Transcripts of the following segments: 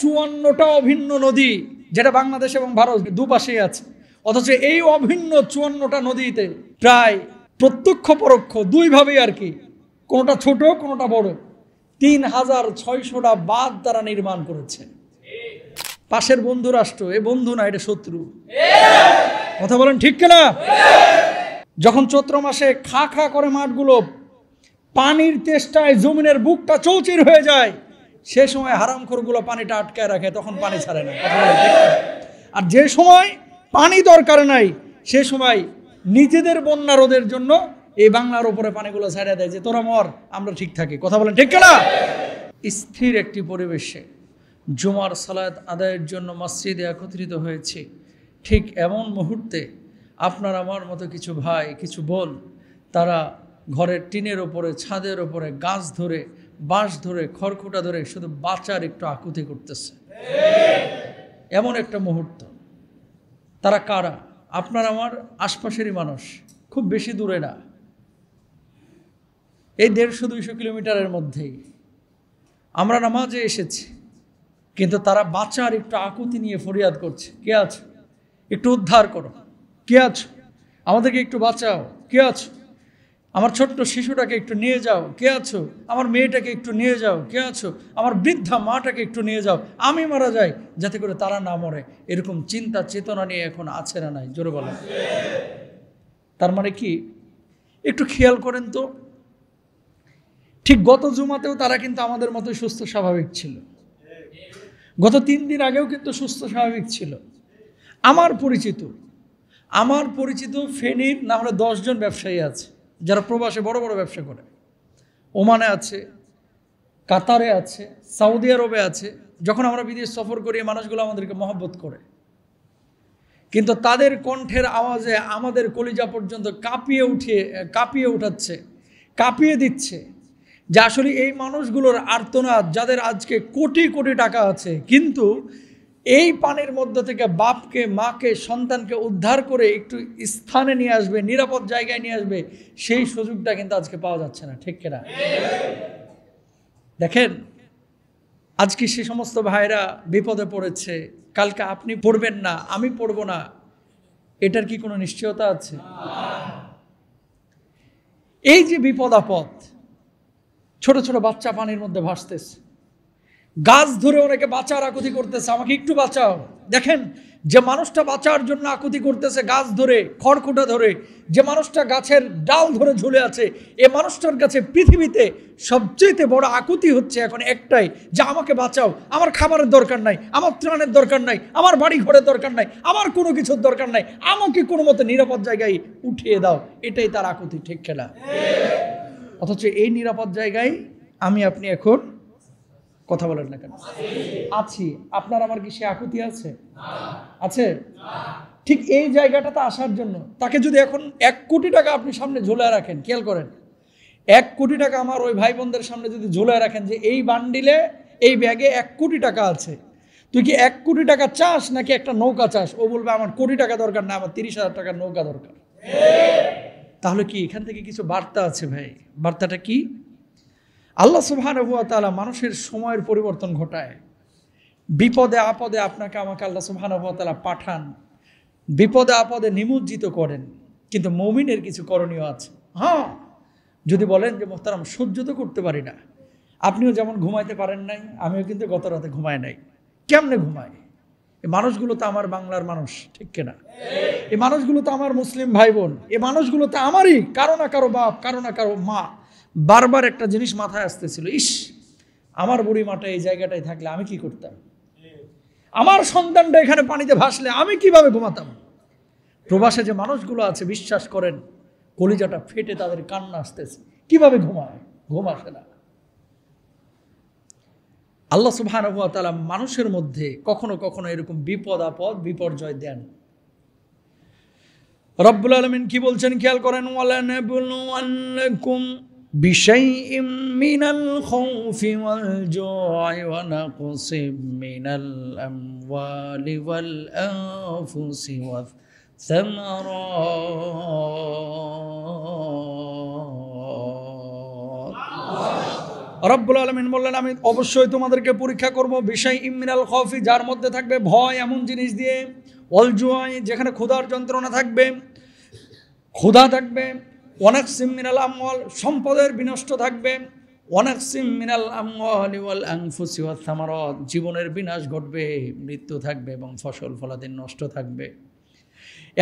54টা অভিন্ন নদী, যেটা বাংলাদেশ এবং ভারত দুপাশেই আছে, অথচ এই অভিন্ন 54টা নদীতে প্রায় প্রত্যক্ষ পরোক্ষ দুইভাবেই আর কি, কোনোটা ছোট কোনোটা বড়, 3600টা বাঁধ তারা নির্মাণ করেছে। পাশের বন্ধু রাষ্ট্র, এ বন্ধু না, এটা শত্রু। কথা বলেন ঠিক কিনা? যখন চৈত্র মাসে খা খা করে মাঠগুলো পানির তেষ্টায় জমিনের বুকটা চৌচির হয়ে যায়, সে সময় হারামখোরগুলো পানিটা আটকায় রাখে, তখন পানি ছাড়ে না। আর যে সময় পানি দরকার নাই, সে সময় নিজেদের বন্যা রোধের জন্য এই বাংলার উপরে পানিগুলো ছাড়িয়ে দেয়, যে তোরা মর, আমরা ঠিক থাকি। কথা বলেন ঠিক কিনা? স্থির একটি পরিবেশে জুমার সালাত আদায়ের জন্য মসজিদে একত্রিত হয়েছে, ঠিক এমন মুহূর্তে আপনার আমার মতো কিছু ভাই, কিছু বোন, তারা ঘরের টিনের ওপরে, ছাদের ওপরে গাছ ধরে, বাঁশ ধরে, খড়কুটা ধরে শুধু বাঁচার একটু আকুতি করতেছে। এমন একটা মুহূর্ত। তারা কারা? আপনার আমার আশপাশেরই মানুষ, খুব বেশি দূরে না, এই 150-200 কিলোমিটারের মধ্যেই। আমরা নামাজে এসেছি, কিন্তু তারা বাঁচার একটু আকুতি নিয়ে ফরিয়াদ করছে। কে আছো? একটু উদ্ধার করো। কে আছো? আমাদেরকে একটু বাঁচাও। কে আছো? আমার ছোট্ট শিশুটাকে একটু নিয়ে যাও। কে আছো? আমার মেয়েটাকে একটু নিয়ে যাও। কে আছো? আমার বৃদ্ধা মাটাকে একটু নিয়ে যাও, আমি মারা যাই, যাতে করে তারা না মরে। এরকম চিন্তা চেতনা নিয়ে এখন আছে না নাই? জোরে বলেন। তার মানে কি? একটু খেয়াল করেন তো, ঠিক গত জুমাতেও তারা কিন্তু আমাদের মতো সুস্থ স্বাভাবিক ছিল, গত 3 দিন আগেও কিন্তু সুস্থ স্বাভাবিক ছিল। আমার পরিচিত ফেনীর না হলে 10 জন ব্যবসায়ী আছে, যারা প্রবাসে বড় বড় ব্যবসা করে। ওমানে আছে, কাতারে আছে, সৌদি আরবে আছে। যখন আমরা বিদেশ সফর করি, মানুষগুলো আমাদেরকে মহব্বত করে, কিন্তু তাদের কণ্ঠের আওয়াজে আমাদের কলিজা পর্যন্ত কাঁপিয়ে উঠাচ্ছে, কাঁপিয়ে দিচ্ছে, যে আসলে এই মানুষগুলোর আর্তনাদ, যাদের আজকে কোটি কোটি টাকা আছে, কিন্তু এই পানির মধ্যে থেকে বাপকে, মাকে, সন্তানকে উদ্ধার করে একটু স্থানে নিয়ে আসবে, নিরাপদ জায়গায় নিয়ে আসবে, সেই সুযোগটা কিন্তু আজকে পাওয়া যাচ্ছে না। ঠিক কিনা? দেখেন, আজকে সে সমস্ত ভাইরা বিপদে পড়েছে, কালকে আপনি পড়বেন না, আমি পড়ব না, এটার কি কোনো নিশ্চয়তা আছে? এই যে বিপদ আপদ, ছোট ছোট বাচ্চা পানির মধ্যে ভাসতেছে, গাছ ধরে অনেকে বাঁচার আকুতি করতেছে, আমাকে একটু বাঁচাও। দেখেন, যে মানুষটা বাঁচার জন্য আকুতি করতেছে গাছ ধরে, খড়কুটা ধরে, যে মানুষটা গাছের ডাল ধরে ঝুলে আছে, এ মানুষটার কাছে পৃথিবীতে সবচেয়ে বড় আকুতি হচ্ছে এখন একটাই, যে আমাকে বাঁচাও, আমার খাবারের দরকার নাই, আমার ত্রাণের দরকার নাই, আমার বাড়ি ঘরের দরকার নাই, আমার কোনো কিছুর দরকার নাই, আমাকে কোনো মতে নিরাপদ জায়গায় উঠিয়ে দাও, এটাই তার আকুতি। ঠিক কিনা? অথচ এই নিরাপদ জায়গায় আমি আপনি এখন কথা বলেন না কেন? আছি। আপনার আমার কি সে আকুতি আছে? আছে? ঠিক এই জায়গাটাতে আসার জন্য তাকে যদি এখন 1 কোটি টাকা আপনি সামনে ঝুলায় রাখেন, খেয়াল করেন, 1 কোটি টাকা আমার ওই ভাই বোনদের সামনে যদি ঝুলায় রাখেন, যে এই বান্ডিলে, এই ব্যাগে 1 কোটি টাকা আছে, তুই কি 1 কোটি টাকা চাস নাকি একটা নৌকা চাস? ও বলবে আমার কোটি টাকা দরকার না, আমার 30,000 টাকার নৌকা দরকার। তাহলে কি এখান থেকে কিছু বার্তা আছে ভাই? বার্তাটা কি? আল্লাহ সুবহানাহু ওয়া তাআলা মানুষের সময়ের পরিবর্তন ঘটায়। বিপদে আপদে আপনাকে আমাকে আল্লাহ সুবহানাহু ওয়া তাআলা পাঠান, বিপদে আপদে নিমজ্জিত করেন, কিন্তু মুমিনের কিছু করণীয় আছে। হ্যাঁ, যদি বলেন যে মোহতারাম সহ্য তো করতে পারি না, আপনিও যেমন ঘুমাইতে পারেন নাই, আমিও কিন্তু গত রাতে ঘুমাই নাই। কেমনে ঘুমাই? এই মানুষগুলো তো আমার বাংলার মানুষ। ঠিক কিনা? এই মানুষগুলো তো আমার মুসলিম ভাই বোন, এই মানুষগুলো তো আমারই, কারো না কারো বাপ, কারো না কারো মা। বারবার একটা জিনিস মাথায় আসতেছিল, ইস, আমার বুড়ি মাটা এই জায়গাটায় থাকলে আমি কি করতাম, আমার সন্তানটা এখানে পানিতে ভাসলে আমি কিভাবে ঘুমাতাম। প্রবাসে যে মানুষগুলো আছে, বিশ্বাস করেন, কলিজাটা ফেটে তাদের কান্না আসতেছে, কিভাবে ঘুমায়, ঘুম আসে না। আল্লাহ সুবহানাহু ওয়া তাআলা মানুষের মধ্যে কখনো কখনো এরকম বিপদ আপদ, বিপর্যয় দেন। রব্বুল আলামিন কি বলছেন খেয়াল করেন, ওয়ালানাবলুওয়ান্নাকুম বিশাইইম মিনাল খাউফি ওয়াল জু'i ওয়া নাকসিম মিনাল আমওয়ালি ওয়াল আনফুসি ওয়াস সামারাত। রব্বুল আলামিন বললেন, আমি অবশ্যই তোমাদেরকে পরীক্ষা করব বিষয় ইমিনাল খৌফি, যার মধ্যে থাকবে ভয় এমন জিনিস দিয়ে, ওয়াল জুআই, যেখানে ক্ষুধার যন্ত্রণা থাকবে, ক্ষুধা থাকবে, ওয়ানাকসিম মিনাল আমওয়াল, সম্পদের বিনষ্ট থাকবে, ওয়ানাকসিম মিনাল আমওয়ালি ওয়াল আনফুসি ওয়াস সামারাত, জীবনের বিনাশ ঘটবে, মৃত্যু থাকবে এবং ফসল ফলাদি নষ্ট থাকবে।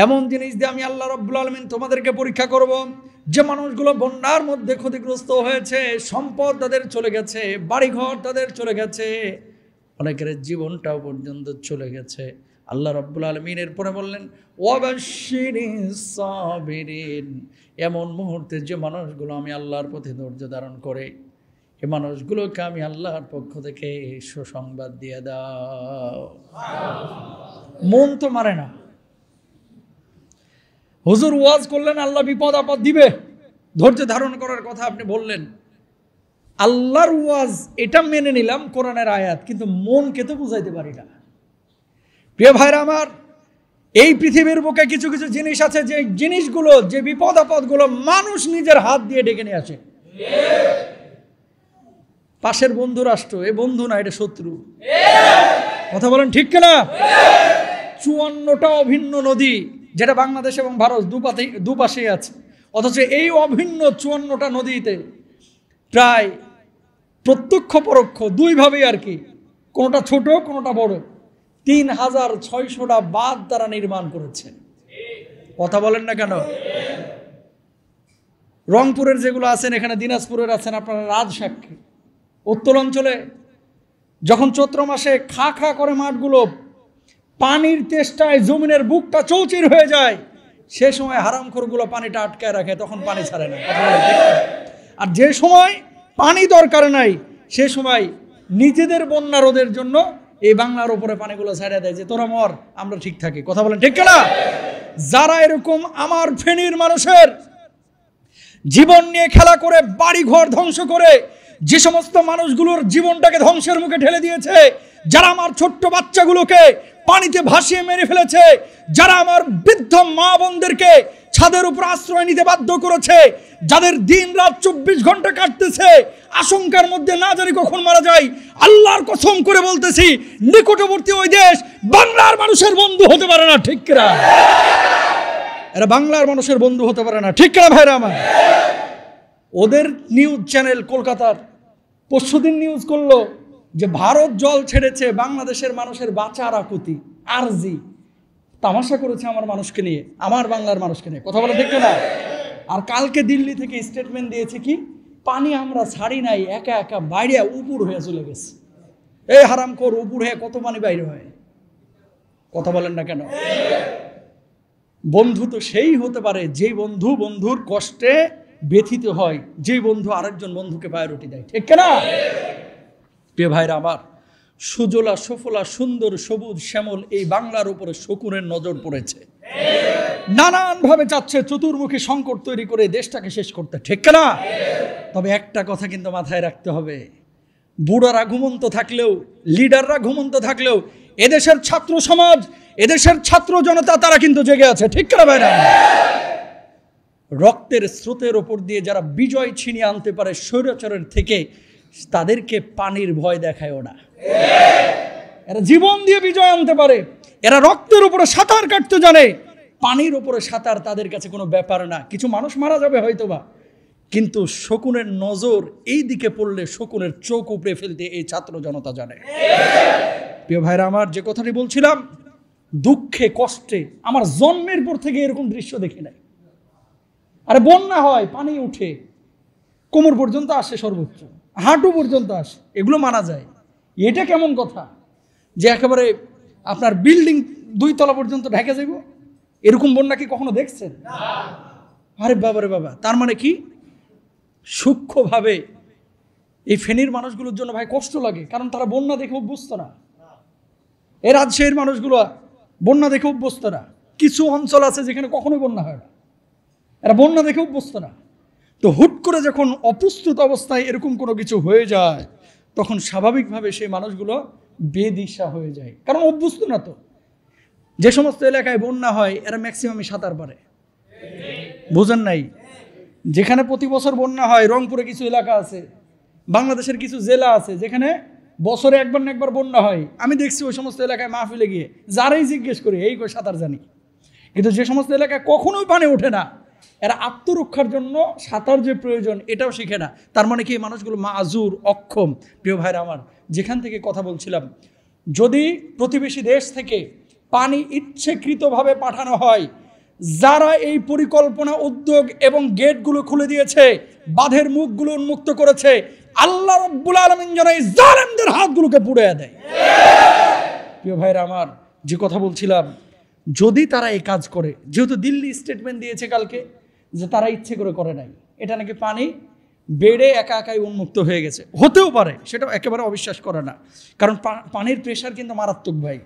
এমন জিনিস দিয়ে আমি আল্লাহ রাব্বুল আলামিন তোমাদেরকে পরীক্ষা করব, যে মানুষগুলো বন্যার মধ্যে ক্ষতিগ্রস্ত হয়েছে, সম্পদ তাদের চলে গেছে, বাড়িঘর তাদের চলে গেছে, অনেকের জীবনটাও পর্যন্ত চলে গেছে। আল্লাহ রাব্বুল আলামিন এরপরে বললেন, ওয়াবাশশিরিস সাবিরিন, এমন মুহূর্তে যে মানুষগুলো আমি আল্লাহর পথে ধৈর্য ধারণ করে, এই মানুষগুলোকে আমি আল্লাহর পক্ষ থেকে সুসংবাদ দিয়ে দাও। মন তো মারে না। হুজুর ওয়াজ করলেন আল্লাহ বিপদ আপদ দিবে, ধৈর্য ধারণ করার কথা আপনি বললেন, আল্লাহর ওয়াজ এটা মেনে নিলাম, কোরআনের আয়াত, কিন্তু মনকে তো বুঝাইতে পারি না। প্রিয় ভাইরা আমার, এই পৃথিবীর বুকে কিছু কিছু জিনিস আছে, যে জিনিসগুলো, যে বিপদ আপদগুলো মানুষ নিজের হাত দিয়ে ডেকে নিয়ে আসে। পাশের বন্ধু রাষ্ট্র, এ বন্ধু না, এটা শত্রু। কথা বলেন ঠিক কিনা? 54টা অভিন্ন নদী, যেটা বাংলাদেশ এবং ভারত দুপাশেই আছে, অথচ এই অভিন্ন 54টা নদীতে প্রায় প্রত্যক্ষ পরোক্ষ দুইভাবেই আর কি, কোনোটা ছোট কোনোটা বড়, 3600টা বাঁধ তারা নির্মাণ করেছে। কথা বলেন না কেন? রংপুরের যেগুলো আছেন, এখানে দিনাজপুরের আছেন, আপনারা রাজসাক্ষী। উত্তর অঞ্চলে যখন চৈত্র মাসে খা খা করে মাঠগুলো, পানির তেষ্টায় জমিনের বুকটা চৌচির হয়ে যায়, সে সময় হারামখোরগুলো পানিটা আটকায় রাখে, তখন পানি ছাড়ে না। আর যে সময় পানি দরকার নাই, সে সময় নিজেদের বন্যা রোধের জন্য এই বাংলার উপরে পানিগুলো ছাড়িয়ে দেয়, যে তোরা মর, আমরা ঠিক থাকি। কথা বলেন ঠিক না? যারা এরকম আমার ফেনীর মানুষের জীবন নিয়ে খেলা করে, বাড়ি ঘর ধ্বংস করে, যে সমস্ত মানুষগুলোর জীবনটাকে ধ্বংসের মুখে ঠেলে দিয়েছে, যারা আমার ছোট্ট বাচ্চাগুলোকে পানিতে ভাসিয়ে মেরে ফেলেছে, যারা আমার বৃদ্ধ মা বোনদেরকে ছাদের উপর আশ্রয় নিতে বাধ্য করেছে, যাদের দিন রাত 24 ঘন্টা কাটতেছে আশঙ্কার মধ্যে, না জানি কখন মারা যায়, আল্লাহর কসম করে বলতেছি, নিকটবর্তী ওই দেশ বাংলার মানুষের বন্ধু হতে পারে না। ঠিক কিনা? এরা বাংলার মানুষের বন্ধু হতে পারে না। ঠিক কিনা ভাইরা আমার? ওদের নিউজ চ্যানেল কলকাতার পরশুদিন নিউজ করলো যে ভারত জল ছেড়েছে, বাংলাদেশের মানুষের বাঁচার আকুতি, আরজি তামাশা করেছে আমার মানুষকে নিয়ে, আমার বাংলার মানুষকে নিয়ে। কথা বলে দেখতে না? আর কালকে দিল্লি থেকে স্টেটমেন্ট দিয়েছে কি, পানি আমরা ছাড়ি নাই, একা একা বাইরে উপর হয়ে চলে গেছে। এই হারামখোর, উপর হয়ে কত পানি বাইরে হয়? কথা বলেন না কেন? বন্ধু তো সেই হতে পারে যে বন্ধু বন্ধুর কষ্টে ব্যথিত হয়, যে বন্ধু আরেকজন বন্ধুকে প্রায়োরিটি দেয়। ঠিক কিনা? প্রিয় ভাইরা আমার, সুজলা সফলা সুন্দর সবুজ শ্যামল এই বাংলার উপরে শকুনের নজর পড়েছে, নানানভাবে চাচ্ছে চতুর্মুখী সংকট তৈরি করে দেশটাকে শেষ করতে। ঠিক কিনা? তবে একটা কথা কিন্তু মাথায় রাখতে হবে, বুড়ারা ঘুমন্ত থাকলেও, লিডাররা ঘুমন্ত থাকলেও, এদেশের ছাত্র সমাজ, এদেশের ছাত্র জনতা, তারা কিন্তু জেগে আছে। ঠিক কিনা ভাইরা? রক্তের স্রোতের ওপর দিয়ে যারা বিজয় ছিনিয়ে আনতে পারে স্বৈরাচারের থেকে, তাদেরকে পানির ভয় দেখায়ও না। এরা জীবন দিয়ে বিজয় আনতে পারে, এরা রক্তের উপরে সাঁতার কাটতে জানে, পানির উপরে সাঁতার তাদের কাছে কোনো ব্যাপার না। কিছু মানুষ মারা যাবে হয়তোবা, কিন্তু শকুনের নজর এই দিকে পড়লে শকুনের চোখ উপড়ে ফেলতে এই ছাত্র জনতা জানে। প্রিয় ভাইরা আমার, যে কথাটি বলছিলাম, দুঃখে কষ্টে আমার জন্মের পর থেকে এরকম দৃশ্য দেখি নাই। আরে বন্যা হয়, পানি উঠে কোমর পর্যন্ত আসে, সর্বোচ্চ হাঁটু পর্যন্ত আসে, এগুলো মানা যায়। এটা কেমন কথা যে একেবারে আপনার বিল্ডিং 2 তলা পর্যন্ত ঢেকে যাইব? এরকম বন্যা কি কখনো দেখছেন? আরে বাবারে বাবা, তার মানে কি সূক্ষ্মভাবে এই ফেনীর মানুষগুলোর জন্য ভাই কষ্ট লাগে, কারণ তারা বন্যা দেখে অভ্যস্ত না। এই রাজশাহীর মানুষগুলো বন্যা দেখে অভ্যস্ত না। কিছু অঞ্চল আছে যেখানে কখনোই বন্যা হয় না, এরা বন্যা দেখে অভ্যস্ত না। তো হুট করে যখন অপ্রস্তুত অবস্থায় এরকম কোনো কিছু হয়ে যায়, তখন স্বাভাবিকভাবে সেই মানুষগুলো বেদিশা হয়ে যায়, কারণ অভ্যস্ত না। তো যে সমস্ত এলাকায় বন্যা হয়, এরা ম্যাক্সিমামই সাঁতার পারে। বুঝেন নাই? যেখানে প্রতি বছর বন্যা হয়, রংপুরে কিছু এলাকা আছে বাংলাদেশের কিছু জেলা আছে যেখানে বছরে একবার না একবার বন্যা হয়। আমি দেখছি ওই সমস্ত এলাকায় মাহফিলে গিয়ে যারাই জিজ্ঞেস করি এই করে সাঁতার জানি, কিন্তু যে সমস্ত এলাকায় কখনোই পানি ওঠে না, এরা আত্মরক্ষার জন্য সাঁতার যে প্রয়োজন এটাও শিখে না। তার মানে কি এই মানুষগুলো মাজুর, অক্ষম। প্রিয় ভাইরা আমার, যেখান থেকে কথা বলছিলাম, যদি প্রতিবেশী দেশ থেকে পানি ইচ্ছাকৃতভাবে পাঠানো হয়, যারা এই পরিকল্পনা, উদ্যোগ এবং গেটগুলো খুলে দিয়েছে, বাঁধের মুখগুলো উন্মুক্ত করেছে, আল্লাহ রাব্বুল আলামিন যেন এই জালেমদের হাতগুলোকে পুড়িয়ে দেয়। প্রিয় ভাইরা আমার, যে কথা বলছিলাম, যদি তারা এই কাজ করে, যেহেতু দিল্লি স্টেটমেন্ট দিয়েছে কালকে যে তারা ইচ্ছে করে করে নাই, এটা নাকি পানি বেড়ে একা একাই উন্মুক্ত হয়ে গেছে, হতেও পারে, সেটা একেবারে অবিশ্বাস করে না। কারণ পানির প্রেশার কিন্তু মারাত্মক ভাই।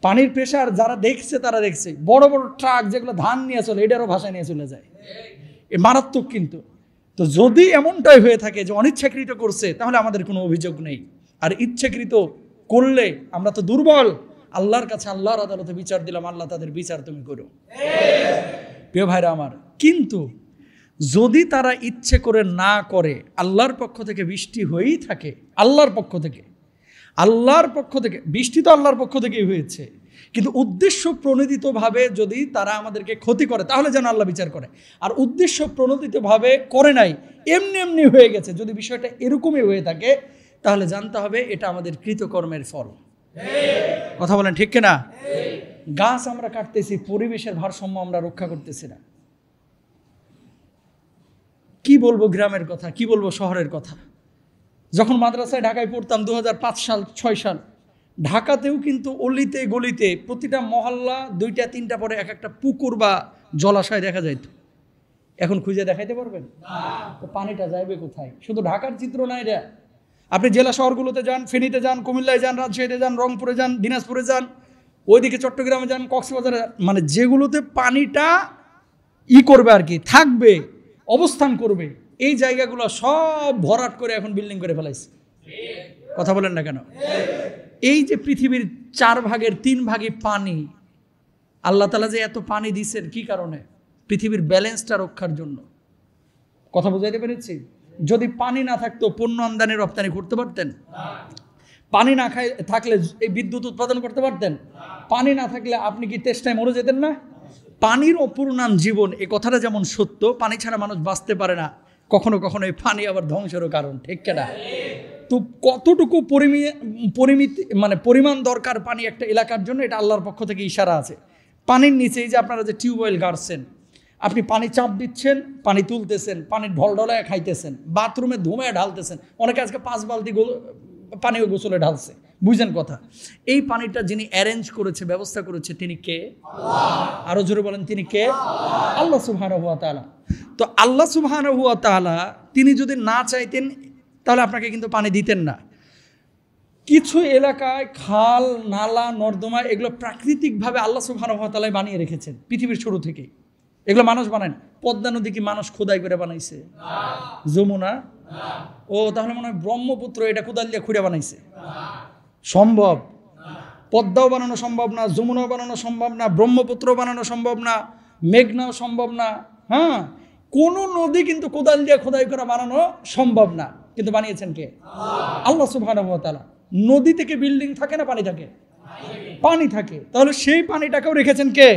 পানির প্রেশার যারা দেখছে তারা দেখছে, বড় বড় ট্রাক যেগুলো ধান নিয়ে চলে এটারও ভাষায় নিয়ে চলে যায়, এ মারাত্মক। কিন্তু তো যদি এমনটাই হয়ে থাকে যে অনিচ্ছাকৃত করছে, তাহলে আমাদের কোনো অভিযোগ নেই। আর ইচ্ছাকৃত করলে আমরা তো দুর্বল, আল্লাহর কাছে আল্লাহর আদালতে বিচার দিলাম, আল্লাহ তাদের বিচার তুমি করো। প্রিয় ভাইরা আমার, কিন্তু যদি তারা ইচ্ছে করে না করে, আল্লাহর পক্ষ থেকে বৃষ্টি হয়েই থাকে, আল্লাহর পক্ষ থেকে বৃষ্টি তো আল্লাহর পক্ষ থেকেই হয়েছে, কিন্তু উদ্দেশ্য প্রণোদিতভাবে যদি তারা আমাদেরকে ক্ষতি করে, তাহলে যেন আল্লাহ বিচার করে। আর উদ্দেশ্য প্রণোদিতভাবে করে নাই, এমনি এমনি হয়ে গেছে, যদি বিষয়টা এরকমই হয়ে থাকে, তাহলে জানতে হবে এটা আমাদের কৃতকর্মের ফল। কথা বলেন ঠিক কিনা? গাছ আমরা কাটতেছি, পরিবেশের ভারসাম্য আমরা রক্ষা করতেছি না। কি বলবো গ্রামের কথা, কি বলবো শহরের কথা। যখন মাদ্রাসায় ঢাকায় পড়তাম 2005 সাল 6 সাল, ঢাকাতেও কিন্তু অলিতে গলিতে প্রতিটা মহল্লা 2টা 3টা পরে এক একটা পুকুর বা জলাশয় দেখা যাইত। এখন খুঁজে দেখাইতে পারবেন? তো পানিটা যাইবে কোথায়? শুধু ঢাকার চিত্র না এটা, আপনি জেলা শহরগুলোতে যান, ফেনীতে যান, কুমিল্লায় যান, রাজশাহীতে যান, রংপুরে যান, দিনাজপুরে যান, ওইদিকে চট্টগ্রামে যান, কক্সবাজারে, মানে যেগুলোতে পানিটা করবে আর কি, থাকবে, অবস্থান করবে, এই জায়গাগুলো সব ভরাট করে এখন বিল্ডিং করে ফেলাইছে। কথা বলেন না কেন? এই যে পৃথিবীর 4 ভাগের 3 ভাগই পানি, আল্লাহ তাআলা যে এত পানি দিচ্ছেন কি কারণে? পৃথিবীর ব্যালেন্সটা রক্ষার জন্য। কথা বুঝাইতে পেরেছি? যদি পানি না থাকতো পণ্য আমদানি রপ্তানি করতে পারতেন? পানি না থাকলে এই বিদ্যুৎ উৎপাদন করতে পারতেন? পানি না থাকলে আপনি কি তেষ্টায় মরে যেতেন না? পানির অপর নাম জীবন, এই কথাটা যেমন সত্য, পানি ছাড়া মানুষ বাঁচতে পারে না। কখনো কখনো এই পানি আবার ধ্বংসেরও কারণ, ঠিক কিনা? তো কতটুকু পরিমাণ দরকার পানি একটা এলাকার জন্য, এটা আল্লাহর পক্ষ থেকে ইশারা আছে। পানির নিচে এই যে আপনারা যে টিউবওয়েল গাড়ছেন, আপনি পানি চাপ দিচ্ছেন, পানি তুলতেছেন, পানির ঢলঢলায় খাইতেছেন, বাথরুমে ধুমায় ঢালতেছেন, অনেকে আজকে 5 বালতি পানিও গোসলে ঢালছে। বুঝেন কথা? এই পানিটা যিনি অ্যারেঞ্জ করেছে, ব্যবস্থা করেছে, তিনি কে? আরো জোরে বলেন, তিনি কে? আল্লাহ সুবহানাহু ওয়া তাআলা। তো আল্লাহ সুবহানাহু ওয়া তাআলা তিনি যদি না চাইতেন, তাহলে আপনাকে কিন্তু পানি দিতেন না। কিছু এলাকায় খাল, নালা, নর্দমা, এগুলো প্রাকৃতিকভাবে আল্লাহ সুবহানাহু ওয়া তাআলা বানিয়ে রেখেছেন পৃথিবীর শুরু থেকেই। এগুলো মানুষ বানায়। পদ্মা নদী কি মানুষ খোদাই করে বানাইছে? যমুনা? ও তাহলে মনে হয় ব্রহ্মপুত্র এটা কোদাল দিয়ে খুঁড়ে বানাইছে? সম্ভব? পদ্মাও বানানো সম্ভব না, যমুনাও বানানো সম্ভব না, ব্রহ্মপুত্র বানানো সম্ভব না, মেঘনাও সম্ভব না। হ্যাঁ, কোনো নদী কিন্তু কোদাল দিয়ে খোদাই করে বানানো সম্ভব না, কিন্তু বানিয়েছেন কে? আল্লাহ সুবহানাহু ওয়া তাআলা। নদী থেকে বিল্ডিং থাকে না পানি থাকে? পানি থাকে। তাহলে সেই পানিটাকেও রেখেছেন কে?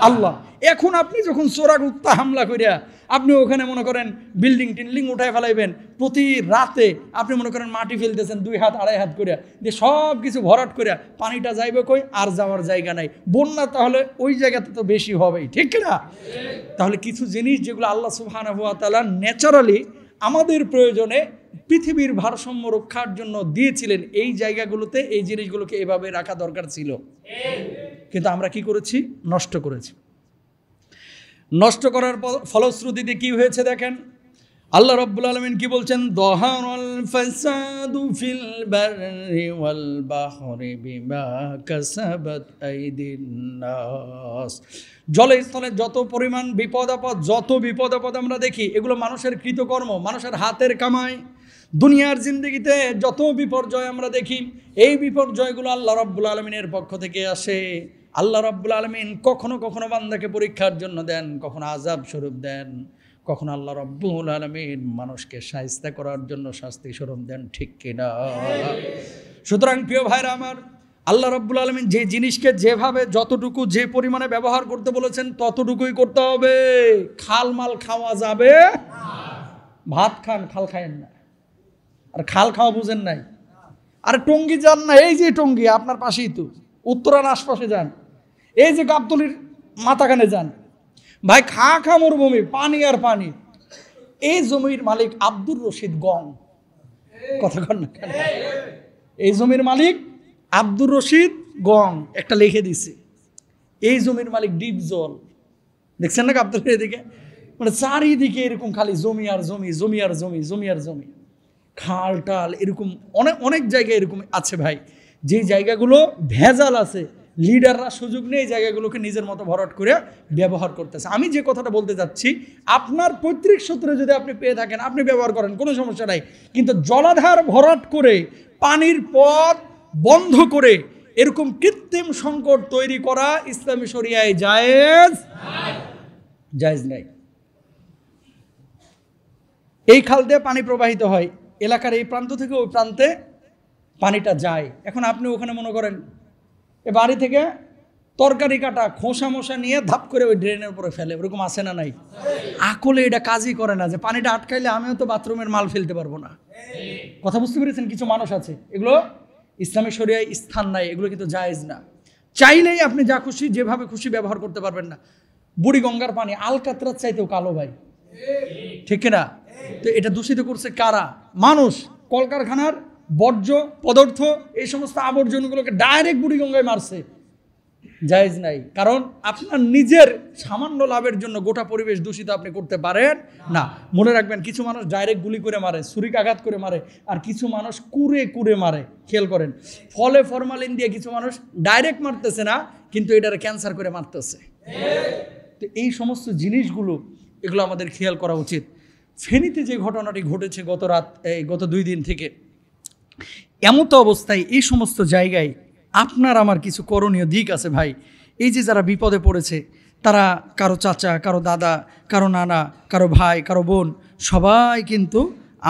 আল্লাহ। এখন আপনি যখন চোরাগুপ্তা হামলা করিয়া আপনি ওখানে মনে করেন বিল্ডিং উঠায় ফেলাইবেন, প্রতি রাতে আপনি মনে করেন মাটি ফেলতেছেন 2 হাত 2.5 হাত করিয়া, দিয়ে সব কিছু ভরাট করিয়া, পানিটা যাইবে কই? আর যাওয়ার জায়গা নাই। বন্যা তাহলে ওই জায়গাতে তো বেশি হবেই, ঠিক না? তাহলে কিছু জিনিস যেগুলো আল্লাহ সুবহানাহু ওয়া তাআলা ন্যাচারালি আমাদের প্রয়োজনে পৃথিবীর ভারসাম্য রক্ষার জন্য দিয়েছিলেন, এই জায়গাগুলোতে এই জিনিসগুলোকে এভাবে রাখা দরকার ছিল, কিন্তু আমরা কি করেছি? নষ্ট করেছি। নষ্ট করার ফলশ্রুতিতে কি হয়েছে দেখেন, আল্লাহ রাব্বুল আলামিন কি বলছেন? দহারাল ফাসাদু ফিল বাররি ওয়াল বাহরি বিমা কাসাবাত আইদিন নাস। জলে স্থলে যত পরিমাণ যত বিপদ আপদ আমরা দেখি, এগুলো মানুষের কৃতকর্ম, মানুষের হাতের কামাই। দুনিয়ার জিন্দেগিতে যত বিপর্যয় আমরা দেখি, এই বিপর্যয়গুলো আল্লাহ রাব্বুল আলামিনের পক্ষ থেকে আসে। আল্লাহ রাব্বুল আলামিন কখনো কখনো বান্দাকে পরীক্ষার জন্য দেন, কখনো আযাব স্বরূপ দেন, কখন আল্লাহ রাব্বুল আলামিন মানুষকে শায়েস্তা করার জন্য শাস্তি স্মরণ দেন, ঠিক কিনা? সুতরাং প্রিয় ভাইরা আমার, আল্লাহ রাব্বুল আলামিন যে জিনিসকে যেভাবে যতটুকু যে পরিমাণে ব্যবহার করতে বলেছেন ততটুকুই করতে হবে। খালমাল খাওয়া যাবে না। ভাত খান, খাল খায়েন না। আর খাল খাওয়া বুঝেন নাই? আর টঙ্গী যান না, এই যে টঙ্গী আপনার পাশেই তো, উত্তরার আশপাশে যান, এই যে গাবতলির মাথাখানে যান, ভাই খা খা মরুভূমি, পানি আর পানি। এই জমির মালিক আব্দুর রশিদ গং, কথা কন না? এই জমির মালিক আব্দুর রশিদ গং একটা লিখে দিছে, এই জমির মালিক ডিপ জল। দেখছেন না গাবতলির এদিকে? মানে চারিদিকে এরকম খালি জমি আর জমি, জমি আর জমি, জমি আর জমি, খাল টাল, এরকম অনেক অনেক জায়গায় এরকম আছে ভাই, যে জায়গাগুলো ভেজাল আছে, লিডাররা সুযোগ নেই জায়গাগুলোকে নিজের মতো ভরাট করে ব্যবহার করতেছে। আমি যে কথাটা বলতে যাচ্ছি, আপনার পৈতৃক সূত্রে যদি আপনি পেয়ে থাকেন আপনি ব্যবহার করেন, কোনো সমস্যা নাই, কিন্তু জলাধার ভরাট করে পানির পথ বন্ধ করে এরকম কৃত্রিম সংকট তৈরি করা ইসলামী শরিয়ায় জায়েজ জায়েজ নাই। এই খাল দিয়ে পানি প্রবাহিত হয়, এলাকার এই প্রান্ত থেকে ওই প্রান্তে পানিটা যায়। এখন আপনি ওখানে মনে করেন এ বাড়ি থেকে তরকারি কাটা খোসা মোসা নিয়ে ধাপ করে ওই ড্রেনের উপরে ফেলে, ওরকম আছে না নাই? আকলে এটা কাজই করে না যে পানিটা আটকাইলে আমিও তো বাথরুমের মাল ফেলতে পারবো না। কথা বুঝতে পেরেছেন? কিছু মানুষ আছে, এগুলো ইসলামী শরিয়ায় স্থান নাই, এগুলো কিন্তু জায়েজ না। চাইলেই আপনি যা খুশি যেভাবে খুশি ব্যবহার করতে পারবেন না। বুড়িগঙ্গার পানি আলকাতরার চাইতেও কালো ভাই, ঠিক না? তো এটা দূষিত করছে কারা? মানুষ। কলকারখানার বর্জ্য পদার্থ, এই সমস্ত আবর্জনগুলোকে ডাইরেক্ট বুড়িগঙ্গায় মারছে, জায়েজ নাই। কারণ আপনার নিজের সামান্য লাভের জন্য গোটা পরিবেশ দূষিত আপনি করতে পারেন না। মনে রাখবেন, কিছু মানুষ ডাইরেক্ট গুলি করে মারে, ছুরিকাঘাত করে মারে, আর কিছু মানুষ কুরে কুরে মারে। খেয়াল করেন, ফলে ফরমালিন দিয়ে কিছু মানুষ ডাইরেক্ট মারতেছে না, কিন্তু এটারে ক্যান্সার করে মারতেছে। তো এই সমস্ত জিনিসগুলো, এগুলো আমাদের খেয়াল করা উচিত। ফেনীতে যে ঘটনাটি ঘটেছে গত 2 দিন থেকে, এমতো অবস্থায় এই সমস্ত জায়গায় আপনার আমার কিছু করণীয় দিক আছে ভাই। এই যে যারা বিপদে পড়েছে, তারা কারো চাচা, কারো দাদা, কারো নানা, কারো ভাই, কারো বোন, সবাই কিন্তু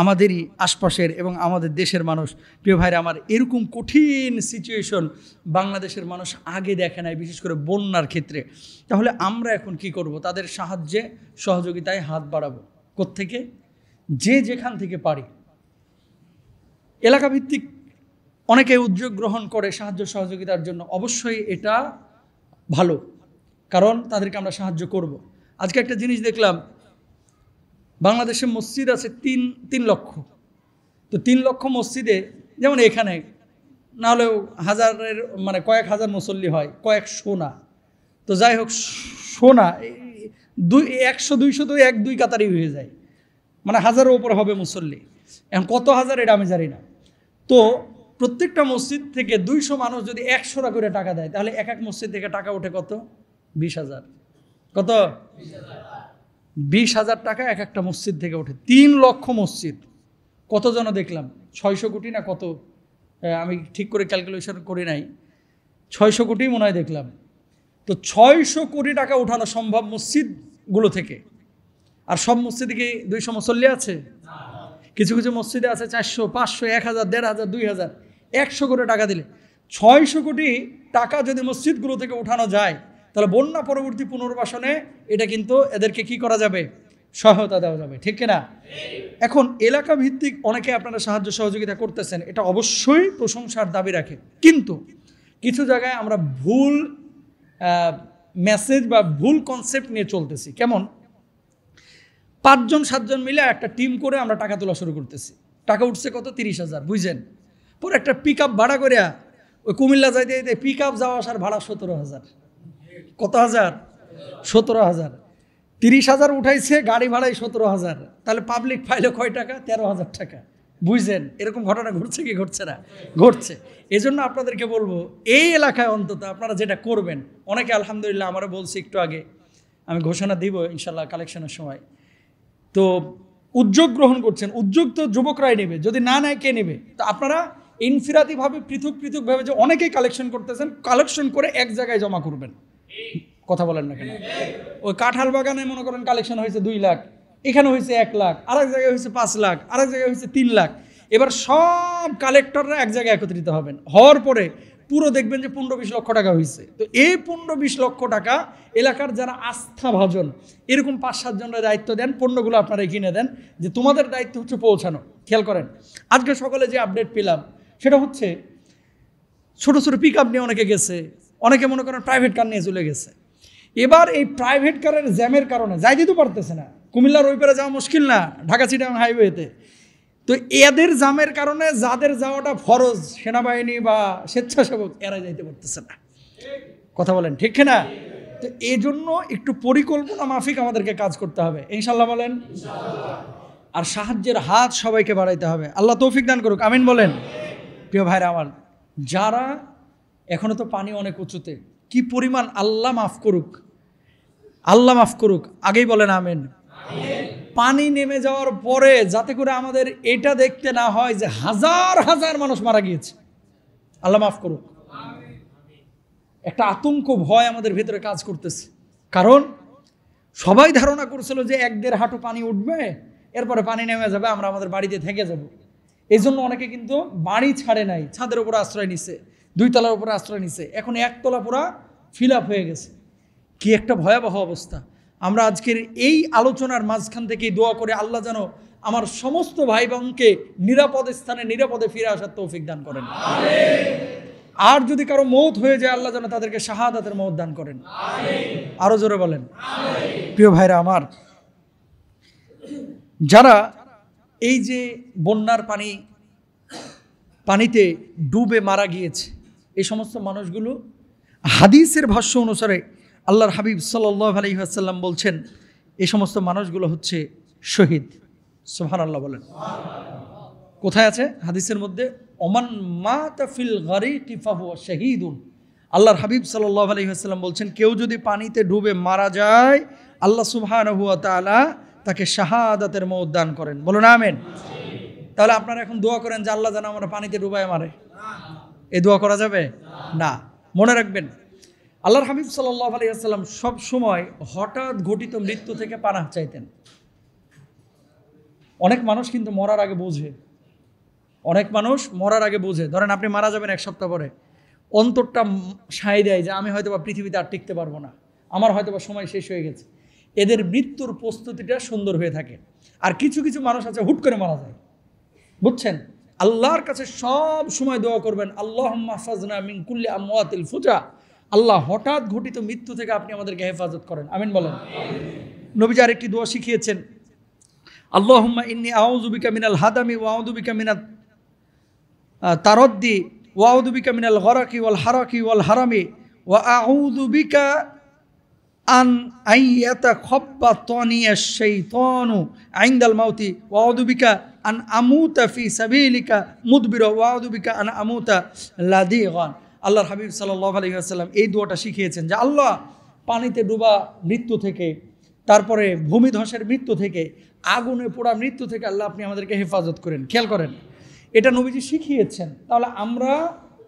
আমাদেরই আশপাশের এবং আমাদের দেশের মানুষ। প্রিয় ভাইরা আমার, এরকম কঠিন সিচুয়েশন বাংলাদেশের মানুষ আগে দেখে নাই, বিশেষ করে বন্যার ক্ষেত্রে। তাহলে আমরা এখন কি করব? তাদের সাহায্যে সহযোগিতায় হাত বাড়াবো। কোত্থেকে? যে যেখান থেকে পারি। এলাকাভিত্তিক অনেকে উদ্যোগ গ্রহণ করে সাহায্য সহযোগিতার জন্য, অবশ্যই এটা ভালো, কারণ তাদেরকে আমরা সাহায্য করব। আজকে একটা জিনিস দেখলাম, বাংলাদেশে মসজিদ আছে 3 লক্ষ। তো 3 লক্ষ মসজিদে, যেমন এখানে না হলেও হাজারের মানে কয়েক হাজার মুসল্লি হয়, কয়েকশো না। তো যাই হোক, শোনা 100-200 তো 1-2 কাতারই হয়ে যায়, মানে হাজারের ওপর হবে মুসল্লি। এখন কত হাজার এটা আমি জানি না। তো প্রত্যেকটা মসজিদ থেকে 200 মানুষ যদি 100 টাকা করে টাকা দেয়, তাহলে এক এক মসজিদ থেকে টাকা ওঠে কত? 20,000। কত? 20,000 টাকা এক একটা মসজিদ থেকে ওঠে। 3 লক্ষ মসজিদ, কত জন দেখলাম? 600 কোটি না কত, আমি ঠিক করে ক্যালকুলেশন করি নাই, 600 কোটি মনে হয় দেখলাম। তো 600 কোটি টাকা উঠানো সম্ভব মসজিদগুলো থেকে। আর সব মসজিদে কি 200 মুসল্লি আছে? কিছু কিছু মসজিদে আছে 400, 500, 1000, 1500, 2000। 100 কোটি টাকা দিলে 600 কোটি টাকা যদি মসজিদগুলো থেকে উঠানো যায়, তাহলে বন্যা পরবর্তী পুনর্বাসনে এটা কিন্তু এদেরকে কি করা যাবে? সহায়তা দেওয়া যাবে, ঠিক কিনা? এখন এলাকা ভিত্তিক অনেকে আপনারা সাহায্য সহযোগিতা করতেছেন, এটা অবশ্যই প্রশংসার দাবি রাখে। কিন্তু কিছু জায়গায় আমরা ভুল মেসেজ বা ভুল কনসেপ্ট নিয়ে চলতেছি। কেমন? 5-7 জন মিলে একটা টিম করে আমরা টাকা তোলা শুরু করতেছি। টাকা উঠছে কত? 30,000, বুঝছেন? পরে একটা পিক আপ ভাড়া করে ওই কুমিল্লা যাইতে যেতে পিক আপ যাওয়া আসার ভাড়া 17,000। কত হাজার? 17,000। 30,000 উঠাইছে, গাড়ি ভাড়াই 17,000। তাহলে পাবলিক পাইলো কয় টাকা? 13,000 টাকা। বুঝছেন? এরকম ঘটনা ঘটছে কি ঘটছে না? ঘটছে। এজন্য আপনাদেরকে বলবো, এই এলাকায় অন্তত আপনারা যেটা করবেন, অনেকে আলহামদুলিল্লাহ আমারও বলছি একটু আগে, আমি ঘোষণা দিব ইনশাল্লাহ কালেকশনের সময়। তো উদ্যোগ গ্রহণ করছেন, উদ্যোগ তো যুবকরাই নেবে, যদি না নেয় কে নেবে? তো আপনারা ইনফিরাতিভাবে পৃথকভাবে যে অনেকেই কালেকশন করতেছেন, কালেকশন করে এক জায়গায় জমা করবেন। কথা বলেন না কেন? ওই কাঁঠাল বাগানে মনে করেন কালেকশন হয়েছে 2 লাখ, এখানে হয়েছে 1 লাখ, আরেক জায়গায় হয়েছে 5 লাখ, আরেক জায়গায় হয়েছে 3 লাখ। এবার সব কালেক্টররা এক জায়গায় একত্রিত হবেন, হওয়ার পরে পুরো দেখবেন যে 15-20 লক্ষ টাকা হয়েছে। তো এই 15-20 লক্ষ টাকা এলাকার যারা আস্থাভাজন এরকম 5-7 জনের দায়িত্ব দেন, পণ্যগুলো আপনারা কিনে দেন, যে তোমাদের দায়িত্ব হচ্ছে পৌঁছানো। খেয়াল করেন, আজকে সকালে যে আপডেট পেলাম সেটা হচ্ছে ছোট ছোট পিক আপ নিয়ে অনেকে গেছে, অনেকে মনে করেন প্রাইভেট কার নিয়ে চলে গেছে। এবার এই প্রাইভেট কারের জ্যামের কারণে যাইতে তো পারতেছে না, কুমিল্লার ওই পারে যাওয়া মুশকিল না, ঢাকা চিটাগাং হাইওয়েতে। তো এদের জামের কারণে যাদের যাওয়াটা ফরজ, সেনাবাহিনী বা স্বেচ্ছাসেবক, এরা যাইতে পারতেছে না। কথা বলেন ঠিক না? তো এই জন্য একটু পরিকল্পনা মাফিক আমাদেরকে কাজ করতে হবে, ইনশাল্লাহ বলেন। আর সাহায্যের হাত সবাইকে বাড়াইতে হবে, আল্লাহ তৌফিক দান করুক, আমিন বলেন। প্রিয় ভাইরা আমার, যারা এখনো তো পানি অনেক উঁচুতে, কি পরিমাণ আল্লাহ মাফ করুক, আল্লাহ মাফ করুক, আগেই বলেন আমিন। পানি নেমে যাওয়ার পরে যাতে করে আমাদের এটা দেখতে না হয় যে হাজার হাজার মানুষ মারা গিয়েছে, আল্লাহ মাফ করুক। একটা আতঙ্ক ভয় আমাদের ভিতরে কাজ করতেছে, কারণ সবাই ধারণা করছিল যে 1-1.5 হাঁটু পানি উঠবে, এরপরে পানি নেমে যাবে, আমরা আমাদের বাড়িতে থেকে যাব। এই জন্য অনেকে কিন্তু বাড়ি ছাড়ে নাই, ছাদের উপরে আশ্রয় নিছে, 2 তলার উপরে আশ্রয় নিছে, এখন 1 তলা পুরা ফিল আপ হয়ে গেছে। কি একটা ভয়াবহ অবস্থা। আমরা আজকের এই আলোচনার মাঝখান থেকেই দোয়া করে আল্লাহ যেন আমার সমস্ত ভাই বোনকে নিরাপদ স্থানে নিরাপদে ফিরে আসার তৌফিক দান করেন। আর যদি কারো মৌত হয়ে যায়, আল্লাহ যেন তাদেরকে শাহাদাতের মৌত দান করেন। আরো জোরে বলেন। প্রিয় ভাইরা আমার, যারা এই যে বন্যার পানিতে ডুবে মারা গিয়েছে, এই সমস্ত মানুষগুলো হাদিসের ভাষ্য অনুসারে আল্লাহর হাবিব সাল্লাল্লাহু আলাইহি ওয়াসাল্লাম বলছেন, এই সমস্ত মানুষগুলো হচ্ছে শহীদ। সুবহানাল্লাহ বলেন। কোথায় আছে হাদিসের মধ্যে? ওমান মাতা ফিল গারিকি ফাহুয়া শাহীদুন। আল্লাহর হাবিব সাল্লাল্লাহু আলাইহি ওয়াসাল্লাম বলছেন, কেউ যদি পানিতে ডুবে মারা যায়, আল্লাহ সুবহানাহু ওয়া তাআলা তাকে শাহাদাতের মওত দান করেন। বলুন আমিন। তাহলে আপনারা এখন দোয়া করেন যে আল্লাহ যেন আমরা পানিতে ডুবায় মারে, এই দোয়া করা যাবে না। মনে রাখবেন, আল্লাহর হাবিব সাল্লাল্লাহু আলাইহি ওয়াসাল্লাম সব সময় হঠাৎ ঘটিত মৃত্যু থেকে পানাহ চাইতেন। অনেক মানুষ কিন্তু মরার আগে বোঝে, অনেক মানুষ মরার আগে বোঝে। ধরেন আপনি মারা যাবেন 1 সপ্তাহ পরে, অন্তরটা সায় দেয় যে আমি হয়তো বা পৃথিবীতে আর টিকতে পারবো না, আমার হয়তো বা সময় শেষ হয়ে গেছে। এদের মৃত্যুর প্রস্তুতিটা সুন্দর হয়ে থাকে। আর কিছু কিছু মানুষ আছে হুট করে মারা যায়, বুঝছেন? আল্লাহর কাছে সব সময় দোয়া করবেন, আল্লাহুম্মা হাফাজনা মিন কুল্লি আমওয়াতিল ফুজা। আল্লাহ, হঠাৎ ঘটিত মৃত্যু থেকে আপনি আমাদেরকে হেফাজত করেন, আমিন বলেন। নবীজি আরেকটি দোয়া শিখিয়েছেন, আল্লাহুম্মা ইন্নী আউযু বিকা মিনাল হাদামি ওয়া আউযু বিকা মিনাত তারাদ্দি ওয়া আউযু বিকা মিনাল গরাকি ওয়াল হারাকি ওয়াল হারামি ওয়া আউযু বিকা আন আইয়াতাখাব্বাতানি আশ-শাইতানু ইনদাল মাউতি ওয়া আউযু বিকা আন আমুতা ফি সাবিলিকা মুদবিরা ওয়া আউযু বিকা আন আমুতা লাদিগান। আল্লাহর হাবিব সাল্লাল্লাহু আলাইহি ওয়াসাল্লাম এই দোয়াটা শিখিয়েছেন যে আল্লাহ, পানিতে ডুবা মৃত্যু থেকে, তারপরে ভূমিধসের মৃত্যু থেকে, আগুনে পোড়া মৃত্যু থেকে আল্লাহ আপনি আমাদেরকে হেফাজত করেন। খেয়াল করেন, এটা নবীজি শিখিয়েছেন। তাহলে আমরা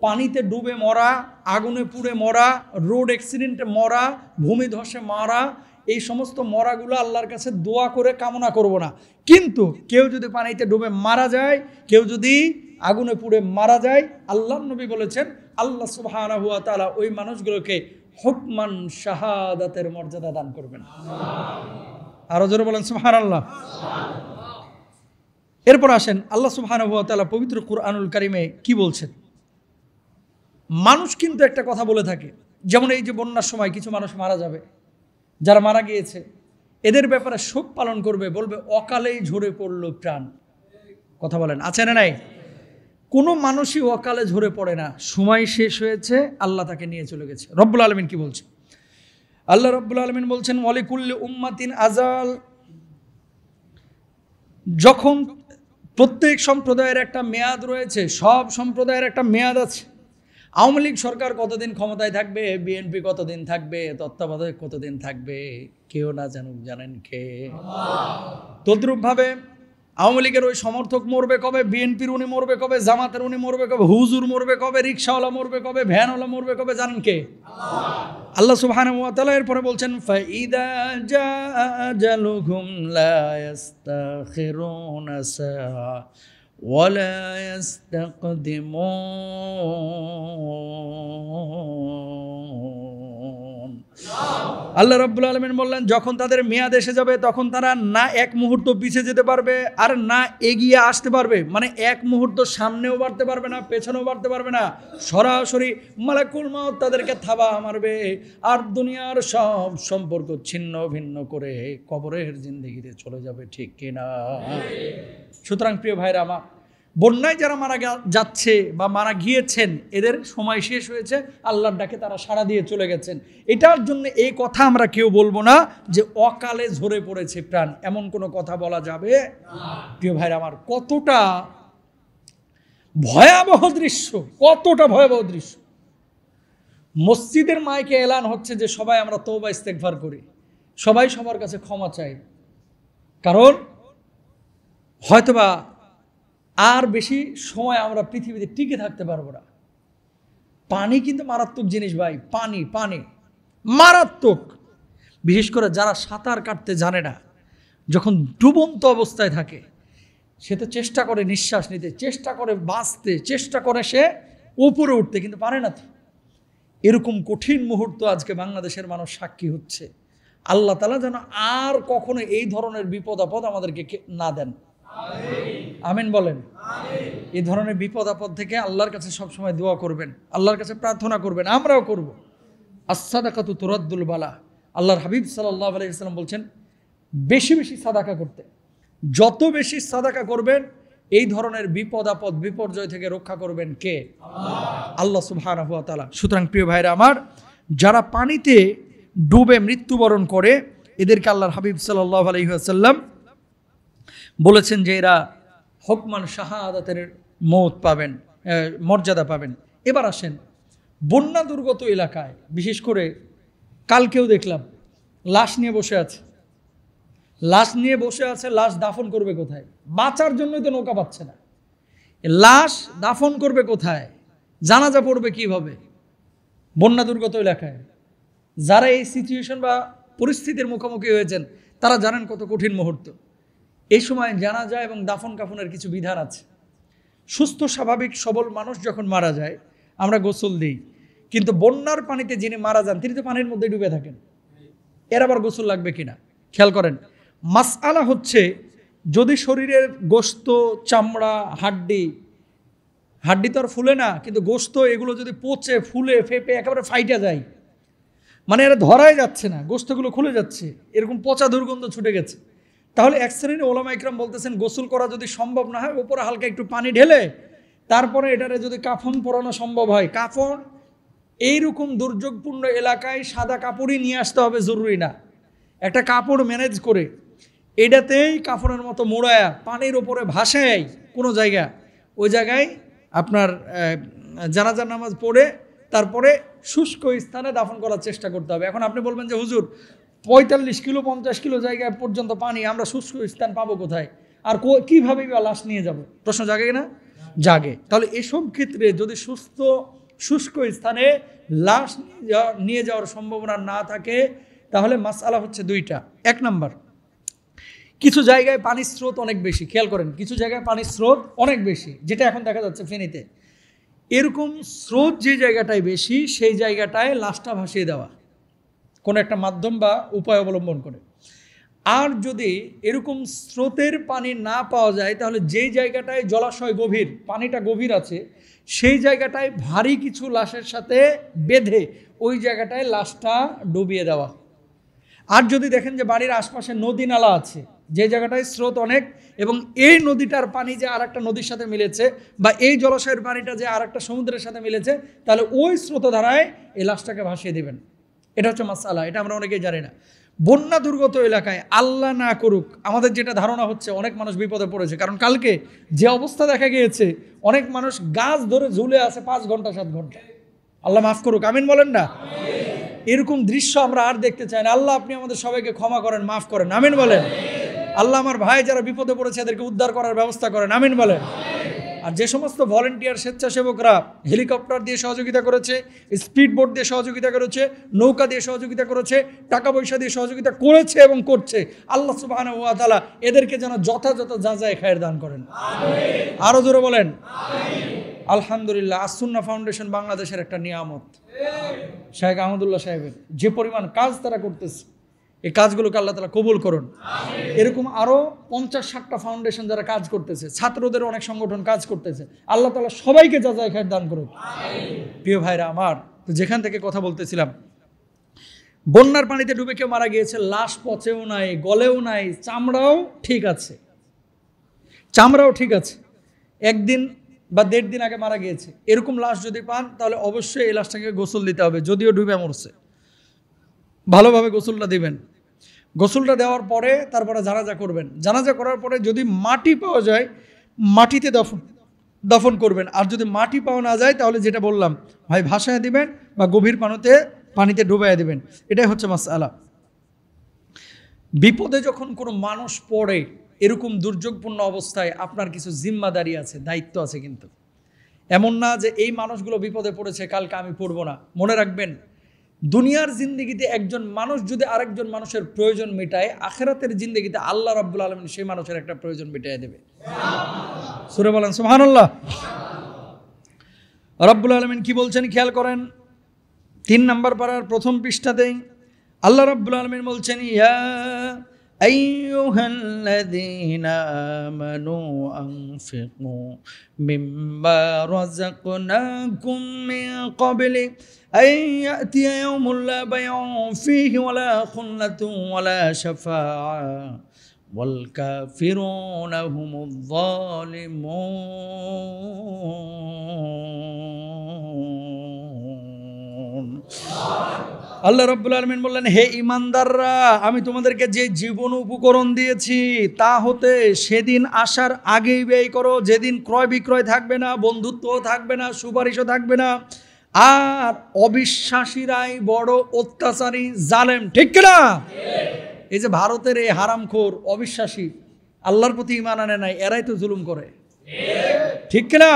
পানিতে ডুবে মরা, আগুনে পুড়ে মরা, রোড অ্যাক্সিডেন্টে মরা, ভূমিধসে মারা, এই সমস্ত মরাগুলো আল্লাহর কাছে দোয়া করে কামনা করব না। কিন্তু কেউ যদি পানিতে ডুবে মারা যায়, কেউ যদি আগুনে পুড়ে মারা যায়, আল্লাহর নবী বলেছেন আল্লাহ সুবহানাহু ওয়া তাআলা ওই মানুষগুলোকে হুকমান শাহাদাতের মর্যাদা দান করবেন। আরো জোরে বলেন সুবহানাল্লাহ। এরপর আসেন, আল্লাহ সুবহানাহু ওয়া তাআলা পবিত্র কুরআনুল কারীমে কি বলছেন? মানুষ কিন্তু একটা কথা বলে থাকে, যেমন এই যে বন্যার সময় কিছু মানুষ মারা যাবে, যারা মারা গিয়েছে এদের ব্যাপারে শোক পালন করবে, বলবে অকালেই ঝরে পড়লো প্রাণ। কথা বলেন, আছে না নাই? কোনো মানুষই অকালে ঝরে পড়ে না, সময় শেষ হয়েছে, আল্লাহ তাকে নিয়ে চলে গেছে। রব্বুল আলামিন কি বলছে? আল্লাহ রব্বুল আলামিন বলছেন, ওয়ালিকুল্লি উম্মাতিন আজাল। যখন প্রত্যেক সম্প্রদায়ের একটা মেয়াদ রয়েছে, সব সম্প্রদায়ের একটা মেয়াদ আছে। আওয়ামী লীগ সরকার কতদিন ক্ষমতায় থাকবে, বিএনপি কতদিন থাকবে, তত্ত্বাবধায়ক কতদিন থাকবে, কেউ না জানুক, জানেন কে? তদ্রূপভাবে আওয়ামী লীগের ওই সমর্থক মরবে কবে, বিএনপির উনি মরবে কবে, জামাতের উনি মরবে কবে, হুজুর মরবে কবে, রিক্সাওয়ালা মরবে কবে, ভ্যানওয়ালা মরবে কবে, জানেন কে? আল্লাহ সুবহানাহু ওয়া তাআলা এরপরে বলছেন ফাইদা জাআ আজালুহুম লা ইস্তাখিরুনা সাআ ওয়া লা ইস্তাকদিমুন। আল্লাহ রাব্বুল আলামিন বললেন, যখন তাদের মেয়াদ এসে যাবে তখন তারা না এক মুহূর্ত পিছিয়ে যেতে পারবে আর না এগিয়ে আসতে পারবে, মানে এক মুহূর্ত সামনেও বাড়তে পারবে না, পেছনেও বাড়তে পারবে না, সরাসরি মালাকুল মাউত তাদেরকে থাবা মারবে আর দুনিয়ার সব সম্পর্ক ছিন্ন ভিন্ন করে কবরের জিন্দেগিতে চলে যাবে, ঠিক কিনা? সুতরাং প্রিয় ভাইরা আমার, বন্যায় যারা মারা যাচ্ছে বা মারা গিয়েছেন, এদের সময় শেষ হয়েছে, আল্লাহর ডাকে তারা সাড়া দিয়ে চলে গেছেন। এটার জন্য এই কথা আমরা কেউ বলবো না যে অকালে ঝরে পড়েছে প্রাণ, এমন কোনো কথা বলা যাবে না। প্রিয় ভাইরা আমার, কতটা ভয়াবহ দৃশ্য, কতটা ভয়াবহ দৃশ্য। মসজিদের মাইকে এলান হচ্ছে যে সবাই আমরা তওবা ইস্তেগফার করি, সবাই সবার কাছে ক্ষমা চাই, কারণ হয়তোবা আর বেশি সময় আমরা পৃথিবীতে টিকে থাকতে পারবো না। পানি কিন্তু মারাত্মক জিনিস ভাই, পানি পানি মারাত্মক। বিশেষ করে যারা সাঁতার কাটতে জানে না, যখন ডুবন্ত অবস্থায় থাকে, সে তো চেষ্টা করে নিঃশ্বাস নিতে, চেষ্টা করে বাঁচতে, চেষ্টা করে সে উপরে উঠতে, কিন্তু পারে না তো। এরকম কঠিন মুহূর্ত আজকে বাংলাদেশের মানুষ সাক্ষী হচ্ছে। আল্লাহ তাআলা যেন আর কখনো এই ধরনের বিপদ আপদ আমাদেরকে না দেন। আমিন বলেন। এই ধরনের বিপদ আপদ থেকে আল্লাহর কাছে সবসময় দোয়া করবেন, আল্লাহর কাছে প্রার্থনা করবেন, আমরাও করব। আস-সাদাকাতু তুরাদ্দুল বালা। আল্লাহর হাবিব সাল্লাল্লাহু আলাইহি ওয়াসাল্লাম বলছেন বেশি বেশি সাদাকা করতে। যত বেশি সাদাকা করবেন এই ধরনের বিপদ আপদ বিপর্যয় থেকে রক্ষা করবেন কে? আল্লাহ সুবহানাহু ওয়া তাআলা। সুতরাং প্রিয় ভাইরা আমার, যারা পানিতে ডুবে মৃত্যুবরণ করে এদেরকে আল্লাহর হাবিব সাল্লাল্লাহু আলাইহি ওয়াসাল্লাম বলেছেন যে এরা হুকমান শাহাদাতের মওত পাবেন, মর্যাদা পাবেন। এবার আসেন বন্যা দুর্গত এলাকায়, বিশেষ করে কালকেও দেখলাম লাশ নিয়ে বসে আছে, লাশ নিয়ে বসে আছে, লাশ দাফন করবে কোথায়? বাঁচার জন্যই তো নৌকা পাচ্ছে না। লাশ দাফন করবে কোথায়? জানাজা পড়বে কিভাবে? বন্যা দুর্গত এলাকায় যারা এই সিচুয়েশন বা পরিস্থিতির মুখোমুখি হয়েছেন তারা জানেন কত কঠিন মুহূর্ত। এই সময় জানাজা এবং দাফন কাফনের কিছু বিধান আছে। সুস্থ স্বাভাবিক সবল মানুষ যখন মারা যায় আমরা গোসল দিই, কিন্তু বন্যার পানিতে যিনি মারা যান তিনি তো পানির মধ্যে ডুবে থাকেন, এর আবার গোসল লাগবে কিনা খেয়াল করেন। মাসআলা হচ্ছে, যদি শরীরের গোশত, চামড়া, হাড্ডি তো আর ফুলে না, কিন্তু গোশত এগুলো যদি পচে ফুলে ফেপে একেবারে ফাইটা যায়, মানে এরা ধরাই যাচ্ছে না, গোশতগুলো খুলে যাচ্ছে, এরকম পচা দুর্গন্ধ ছুটে গেছে, তাহলে এক শ্রেণীর ওলামা ইকরাম বলতেছেন গোসল করা যদি সম্ভব না হয়, উপরে হালকা একটু পানি ঢেলে তারপরে এটারে যদি কাফন পরানো সম্ভব হয়, কাফন এইরকম দুর্যোগপূর্ণ এলাকায় সাদা কাপড়ই নিয়ে আসতে হবে জরুরি না, একটা কাপড় ম্যানেজ করে এটাতেই কাফনের মতো মোড়ায়া পানির ওপরে ভাসায় কোনো জায়গা, ওই জায়গায় আপনার জানাজার নামাজ পড়ে তারপরে শুষ্ক স্থানে দাফন করার চেষ্টা করতে হবে। এখন আপনি বলবেন যে হুজুর 45 কিলো 50 কিলো জায়গায় পর্যন্ত পানি, আমরা শুষ্ক স্থান পাবো কোথায়, আর কীভাবে লাশ নিয়ে যাব? প্রশ্ন জাগে না? জাগে। তাহলে এসব ক্ষেত্রে যদি শুষ্ক স্থানে লাশ নিয়ে যাওয়ার সম্ভাবনা না থাকে তাহলে মাসআলা হচ্ছে দুইটা। এক নাম্বার, কিছু জায়গায় পানির স্রোত অনেক বেশি, খেয়াল করেন, কিছু জায়গায় পানির স্রোত অনেক বেশি, যেটা এখন দেখা যাচ্ছে ফেনীতে। এরকম স্রোত যে জায়গাটায় বেশি সেই জায়গাটায় লাশটা ভাসিয়ে দেওয়া কোনো একটা মাধ্যম বা উপায় অবলম্বন করে। আর যদি এরকম স্রোতের পানি না পাওয়া যায় তাহলে যেই জায়গাটায় জলাশয় গভীর, পানিটা গভীর আছে, সেই জায়গাটায় ভারী কিছু লাশের সাথে বেঁধে ওই জায়গাটায় লাশটা ডুবিয়ে দেওয়া। আর যদি দেখেন যে বাড়ির আশপাশে নদী নালা আছে, যে জায়গাটায় স্রোত অনেক এবং এই নদীটার পানি যে আর একটা নদীর সাথে মিলেছে বা এই জলাশয়ের পানিটা যে আর একটা সমুদ্রের সাথে মিলেছে, তাহলে ওই স্রোতধারায় এই লাশটাকে ভাসিয়ে দেবেন। এটা হচ্ছে মাসআলা, এটা আমরা অনেকেই জানি না। বন্যা দুর্গত এলাকায় আল্লাহ না করুক, আমাদের যেটা ধারণা হচ্ছে অনেক মানুষ বিপদে পড়েছে, কারণ কালকে যে অবস্থা দেখা গিয়েছে অনেক মানুষ গাছ ধরে ঝুলে আছে 5 ঘন্টা 7 ঘন্টা। আল্লাহ মাফ করুক, আমিন বলেন না? এরকম দৃশ্য আমরা আর দেখতে চাই না। আল্লাহ আপনি আমাদের সবাইকে ক্ষমা করেন, মাফ করেন, আমিন বলেন। আল্লাহ আমার ভাই যারা বিপদে পড়েছে এদেরকে উদ্ধার করার ব্যবস্থা করেন, আমিন বলেন। আর যে সমস্ত ভলেন্টিয়ার স্বেচ্ছাসেবকরা হেলিকপ্টার দিয়ে সহযোগিতা করেছে, স্পিড বোট দিয়ে সহযোগিতা করেছে, নৌকা দিয়ে সহযোগিতা করেছে, টাকা পয়সা দিয়ে সহযোগিতা করেছে এবং করছে, আল্লাহ সুবহানাহু ওয়া তাআলা এদেরকে যেন যথাযথ যাচাই খায়ের দান করেন। আরো জোরে বলেন আলহামদুলিল্লাহ। আসুন্নাহ ফাউন্ডেশন বাংলাদেশের একটা নিয়ামত। শেখ আহমদুল্লাহ সাহেবের যে পরিমাণ কাজ তারা করতেছে, এই কাজগুলোকে আল্লাহ তাআলা কবুল করুন। এরকম আরও 50-60টা ফাউন্ডেশন যারা কাজ করতেছে, ছাত্রদের অনেক সংগঠন কাজ করতেছে, আল্লাহ তাআলা সবাইকে যাচাই খায়ের দান করুন। প্রিয় ভাইরা আমার, তো যেখান থেকে কথা বলতেছিলাম, বন্যার পানিতে ডুবে কেউ মারা গিয়েছে, লাশ পচেও নাই, গলেও নাই, চামড়াও ঠিক আছে, চামড়াও ঠিক আছে, একদিন বা 1.5 দিন আগে মারা গিয়েছে, এরকম লাশ যদি পান তাহলে অবশ্যই এই লাশটাকে গোসল দিতে হবে, যদিও ডুবে মরছে, ভালোভাবে গোসলটা দিবেন। গোসলটা দেওয়ার পরে তারপরে জানাজা করবেন। জানাজা করার পরে যদি মাটি পাওয়া যায় মাটিতে দফন করবেন, আর যদি মাটি পাওয়া না যায় তাহলে যেটা বললাম, ভাই ভাসায় দিবেন বা গভীর পানিতে ডুবাইয়া দিবেন। এটাই হচ্ছে মাসআলা। বিপদে যখন কোনো মানুষ পড়ে এরকম দুর্যোগপূর্ণ অবস্থায় আপনার কিছু জিম্মাদারি আছে, দায়িত্ব আছে। কিন্তু এমন না যে এই মানুষগুলো বিপদে পড়েছে কালকে আমি পড়বো না। মনে রাখবেন, দুনিয়ার জিন্দেগিতে একজন মানুষ যদি আরেকজন মানুষের প্রয়োজন মেটায়, আখিরাতের জিন্দেগিতে আল্লাহ রাব্বুল আলামিন সেই মানুষের একটা প্রয়োজন মিটিয়ে দেবে। সূরা বলেন সুবহানাল্লাহ। রাব্বুল আলামিন কি বলছেন খেয়াল করেন, 3 নম্বর পারার প্রথম পৃষ্ঠাতেই আল্লাহ রাব্বুল আলামিন বলছেন, ইয়া আইয়ুহাল্লাযীনা আমানু আনফিকু মিম্মা রাযাকনাকুম মিন ক্বাবলি আন ইয়াতিয়া ইয়াওমুন লা বাইউন ফীহি ওয়ালা খুল্লাতুন ওয়ালা শাফাআ ওয়াল কাফিরুনা হুমুয যালিমুন। আল্লাহ রাব্বুল আলামিন বললেন, হে ঈমানদাররা, আমি তোমাদেরকে যে জীবন উপকরণ দিয়েছি তা হতে সেদিন আসার আগেই ব্যয় করো, যেদিন ক্রয় বিক্রয় থাকবে না, বন্ধুত্বও থাকবে না, সুপারিশও থাকবে না, আর অবিশ্বাসীরাই বড় অত্যাচারী জালেম। ঠিক কিনা? এই যে ভারতের এই হারামখোর অবিশ্বাসী, আল্লাহর প্রতি ঈমান আনে নাই, এরাই তো জুলুম করে। ঠিক কিনা?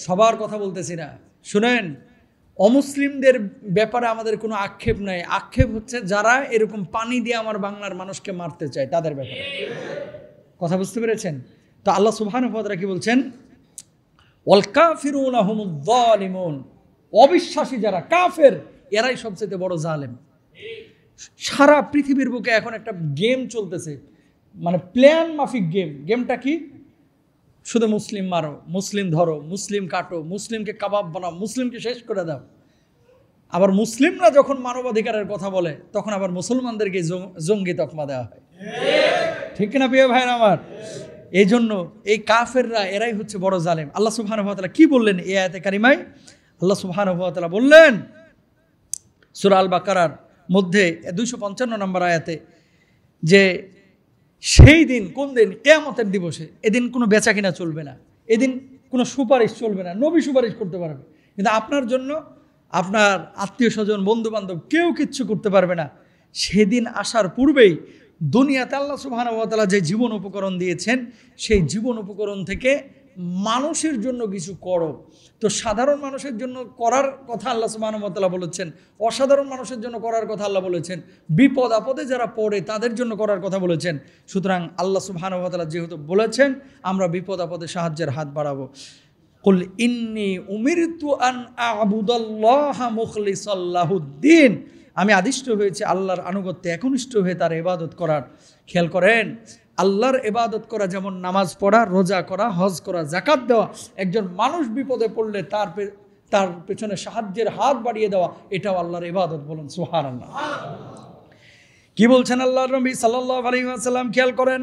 সবার কথা বলতেছি না, শুনেন। অমুসলিমদের ব্যাপারে আমাদের কোনো আক্ষেপ নাই, আক্ষেপ হচ্ছে যারা এরকম পানি দিয়ে আমার বাংলার মানুষকে মারতে চায় তাদের ব্যাপারে। কথা বুঝতে পেরেছেন? তো আল্লাহ সুবহানাহু ওয়া তাআলা কি বলছেন, ওয়াল কাফিরুনা হুমুয যালিমুন। অবিশ্বাসী যারা কাফের, এরাই সবচেয়ে বড় জালেম। সারা পৃথিবীর বুকে এখন একটা গেম চলতেছে, মানে প্ল্যান মাফিক গেম। গেমটা কি? শুধু মুসলিম মারো, মুসলিম ধরো, মুসলিম কাটো, মুসলিমকে কাবাব বানাও, মুসলিমকে শেষ করে দাও। আবার মুসলিমরা যখন মানবাধিকারের কথা বলে তখন আবার মুসলমানদেরকে জঙ্গি তকমা দেওয়া হয়। ঠিক কিনা প্রিয় ভাইরা আমার? এই জন্য এই কাফেররা, এরাই হচ্ছে বড় জালেম। আল্লাহ সুবহানাহু ওয়া তাআলা কি বললেন এই আয়াতে কারিমায়? আল্লাহ সুবহানাহু ওয়া তাআলা বললেন সূরা আল বাকারার মধ্যে 255 নম্বর আয়াতে, যে সেই দিন, কোন দিন? কিয়ামতের দিবসে। এদিন কোনো বেচা কিনা চলবে না, এদিন কোনো সুপারিশ চলবে না। নবী সুপারিশ করতে পারবে, কিন্তু আপনার জন্য আপনার আত্মীয় স্বজন, বন্ধু বান্ধব কেউ কিচ্ছু করতে পারবে না। সেদিন আসার পূর্বেই দুনিয়াতে আল্লাহ সুবহানাহু ওয়া তাআলা যে জীবন উপকরণ দিয়েছেন, সেই জীবন উপকরণ থেকে মানুষের জন্য কিছু করো। তো সাধারণ মানুষের জন্য করার কথা আল্লাহ সুবহানাহু ওয়া তাআলা বলেছেন, অসাধারণ মানুষের জন্য করার কথা আল্লাহ বলেছেন, বিপদ আপদে যারা পড়ে তাদের জন্য করার কথা বলেছেন। সুতরাং আল্লাহ সুবহানাহু ওয়া তাআলা যেহেতু বলেছেন, আমরা বিপদ আপদে সাহায্যের হাত বাড়াবো। কুল ইন্নী উমিরতু আন আ'বুদাল্লাহা মুখলিসাল লাহুদ্দিন। আমি আদিষ্ট হয়েছি আল্লাহর আনুগত্যে একনিষ্ঠ হয়ে তার ইবাদত করার। খেয়াল করেন, আল্লাহর ইবাদত করা যেমন নামাজ পড়া, রোজা করা, হজ করা, যাকাত দেওয়া, একজন মানুষ বিপদে পড়লে তার পেছনে সাহায্যের হাত বাড়িয়ে দেওয়া, এটাও আল্লাহর ইবাদত। বলুন সুবহানাল্লাহ। কি বলছেন আল্লাহর নবী সাল্লাল্লাহু আলাইহি ওয়াসাল্লাম? খেয়াল করেন,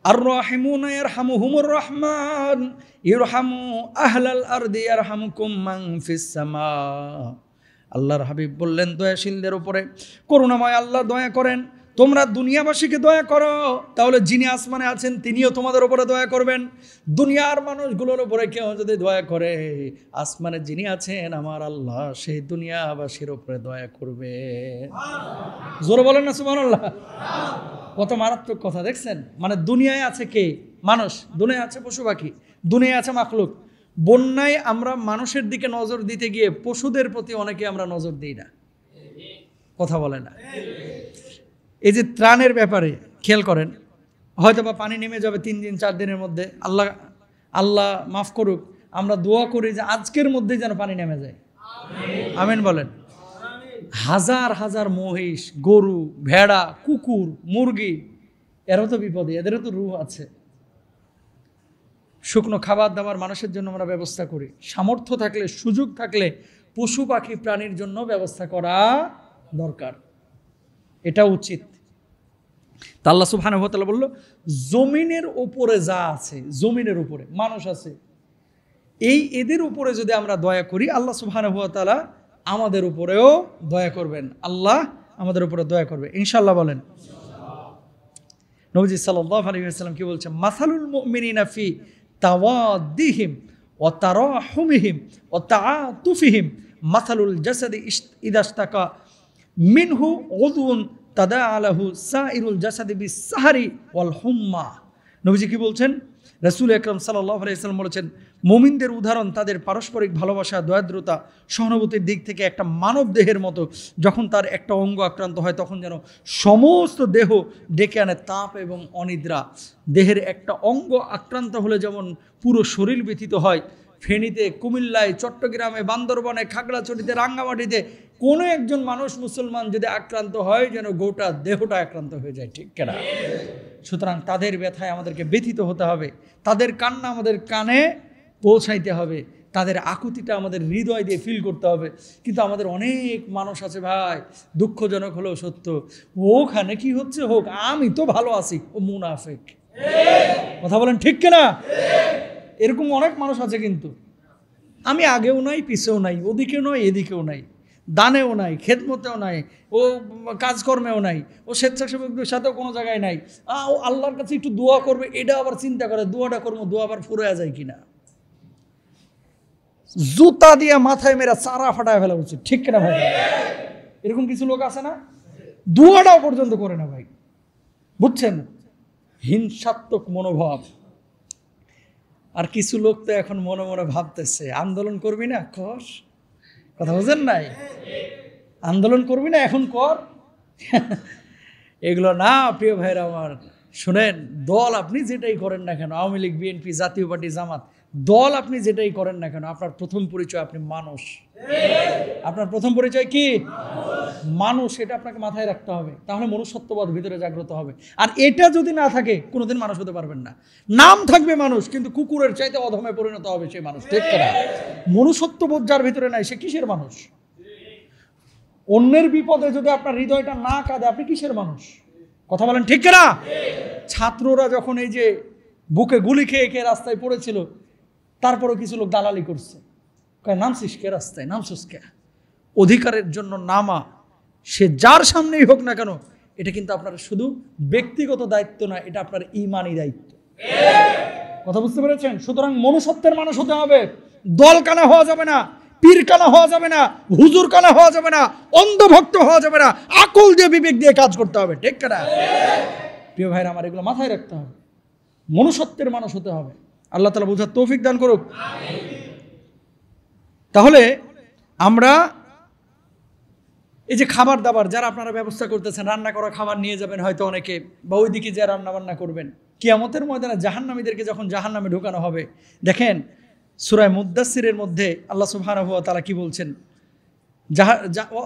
আর রাহিমুনা ইয়ারহামুহুমুর রহমান ইরহামু আহলাল আরদি ইয়ারহামুকুম মান ফিস সামা। আল্লাহর হাবিব বললেন, দয়াশীলদের উপরে করুণাময় আল্লাহ দয়া করেন, তোমরা দুনিয়াবাসীকে দয়া করো, তাহলে যিনি আসমানে আছেন তিনিও তোমাদের উপরে দয়া করবেন। দুনিয়ার মানুষগুলোর উপরে কেউ যদি দয়া করে, আসমানে যিনি আছেন আমার আল্লাহ সেই দুনিয়াবাসীর উপরে দয়া করবে। জোরে বলেন না সুবহানাল্লাহ। কত মারাত্মক কথা দেখছেন। মানে দুনিয়ায় আছে কে? মানুষ। দুনিয়ায় আছে পশু পাখি, দুনিয়ায় আছে মাখলুক। বন্যায় আমরা মানুষের দিকে নজর দিতে গিয়ে পশুদের প্রতি অনেকে আমরা নজর দিই না, কথা বলে না। এই যে ত্রাণের ব্যাপারে খেয়াল করেন, হয়তো বা পানি নেমে যাবে 3 দিন 4 দিনের মধ্যে, আল্লাহ মাফ করুক, আমরা দোয়া করি যে আজকের মধ্যেই যেন পানি নেমে যায়। আমিন বলেন। হাজার হাজার মহিষ, গরু, ভেড়া, কুকুর, মুরগি, এরাও তো বিপদে, এদেরও তো রূহ আছে। শুকনো খাবার দাবার মানুষের জন্য আমরা ব্যবস্থা করি, সামর্থ্য থাকলে সুযোগ থাকলে পশু পাখি প্রাণীর জন্য ব্যবস্থা করা দরকার, এটা উচিত। তা আল্লাহ সুবহানাহু ওয়া তাআলা বলল, জমিনের উপরে যা আছে, জমিনের উপরে মানুষ আছে, এদের উপরে যদি আমরা দয়া করি, আল্লাহ সুবহানাহু ওয়া তাআলা আমাদের উপরেও দয়া করবেন। আল্লাহ আমাদের উপরে দয়া করবে ইনশাআল্লাহ। বলেন। নবীজি সাল্লাল্লাহু আলাইহি ওয়াসাল্লাম কি বলছেন? মাসালুল মুমিনিনা ফি তাওয়াদ্দিহিম ওয়া তারাহুমিহিম ওয়া তাআতুফিহিম মাসালুল জাসাদি ইযা ইশতাকা মিনহু উযউন তাদাআলাহু সাইরুল জাসাদি বিস-সাহরি ওয়াল হুম্মা। নবীজি কি বলছেন? রাসূল আকরাম সাল্লাল্লাহু আলাইহি ওয়াসাল্লাম বলেছেন, মুমিনদের উদাহরণ তাদের পারস্পরিক ভালোবাসা, দয়াদ্রতা, সহানুভূতির দিক থেকে একটা মানব দেহের মতো। যখন তার একটা অঙ্গ আক্রান্ত হয় তখন যেন সমস্ত দেহ ডেকে আনে তাপ এবং অনিদ্রা। দেহের একটা অঙ্গ আক্রান্ত হলে যেমন পুরো শরীর ব্যথিত হয়, ফেনীতে, কুমিল্লায়, চট্টগ্রামে, বান্দরবানে, খাগড়াছড়িতে, রাঙ্গামাটিতে কোনো একজন মানুষ মুসলমান যদি আক্রান্ত হয় যেন গোটা দেহটা আক্রান্ত হয়ে যায়, ঠিক কিনা? সুতরাং তাদের ব্যথায় আমাদেরকে ব্যথিত হতে হবে, তাদের কান্না আমাদের কানে পৌঁছাইতে হবে, তাদের আকুতিটা আমাদের হৃদয় দিয়ে ফিল করতে হবে। কিন্তু আমাদের অনেক মানুষ আছে ভাই, দুঃখজনক হলেও সত্য, ওখানে কি হচ্ছে হোক, আমি তো ভালো আছি, ও মুনাফিক। কথা বলেন ঠিক কিনা? এরকম অনেক মানুষ আছে, কিন্তু আমি আগেও নাই পিছেও নাই, ওদিকেও নয় এদিকেও নাই, দানেও নাই, খেদমতেও নাই, ও কাজকর্মেও নাই, ও স্বেচ্ছাসেবকদের সাথেও কোনো জায়গায় নাই। ও আল্লাহর কাছে একটু দোয়া করবে, এটা আবার চিন্তা করে দোয়াটা করবো, দোয়া আবার ফুরাইয়া যায় কিনা। জুতা দিয়ে মাথায় মেরা চারা ফাটায় ফেলা উচিত, ঠিক কিনা ভাই? এরকম কিছু লোক আছে না, দোয়াটাও পর্যন্ত করে না ভাই, বুঝছেন? হিংসাত্মক মনোভাব। আর কিছু লোক তো এখন মনে মনে ভাবতেছে, আন্দোলন করবি না, কর। কথা বুঝেন নাই? আন্দোলন করবি না, এখন কর। এগুলো না প্রিয় ভাইরা আমার, শুনেন, দল আপনি যেটাই করেন না কেন, আওয়ামী লীগ, বিএনপি, জাতীয় পার্টি, জামাত, দল আপনি যেটাই করেন না কেন, আপনার প্রথম পরিচয় আপনি মানুষ। আপনার প্রথম পরিচয় কি? মানুষ। এটা আপনাকে মাথায় রাখতে হবে, তাহলে মনুষ্যত্ববোধ ভিতরে জাগ্রত হবে। আর এটা যদি না থাকে কোনোদিন মানুষ হতে পারবেন না। নাম থাকবে মানুষ, কিন্তু কুকুরের চাইতে অধমে পরিণত হবে সেই মানুষ, ঠিক না? মনুষ্যত্ববোধ যার ভিতরে নাই, সে কিসের মানুষ? অন্যের বিপদে যদি আপনার হৃদয়টা না কাঁদে, আপনি কিসের মানুষ? কথা বলেন ঠিক না? ছাত্ররা যখন এই যে বুকে গুলি খেয়ে খেয়ে রাস্তায় পড়েছিল, তারপরেও কিছু লোক দালালি করছে, নামছিস কে রাস্তায়, নামছিস কে? অধিকারের জন্য নামা, সে যার সামনেই হোক না কেন, এটা কিন্তু আপনার শুধু ব্যক্তিগত দায়িত্ব না, এটা আপনার ঈমানি দায়িত্ব। কথা বুঝতে পেরেছেন? সুতরাং মনুষ্যত্বের মানুষ হতে হবে। দল কানা হওয়া যাবে না, পীর কানা হওয়া যাবে না, হুজুর কানা হওয়া যাবে না, অন্ধভক্ত হওয়া যাবে না, আকল দিয়ে বিবেক দিয়ে কাজ করতে হবে, ঠিক না? প্রিয় ভাইরা আমার, এগুলো মাথায় রাখতে হবে। মনুষ্যত্বের মানুষ হতে হবে। আল্লাহ তাআলা বুঝার তৌফিক দান করুক। তাহলে আমরা এই যে খাবার দাবার যারা আপনারা ব্যবস্থা করতেছেন, রান্না করা খাবার নিয়ে যাবেন হয়তো অনেকে, বা ওইদিকে যা রান্না বান্না করবেন, কিয়ামতের ময়দানে জাহান্নামীদেরকে যখন জাহান্নামে ঢোকানো হবে, দেখেন সূরা মুদ্দাসসিরের মধ্যে আল্লাহ সুবহানাহু ওয়া তাআলা কি বলছেন?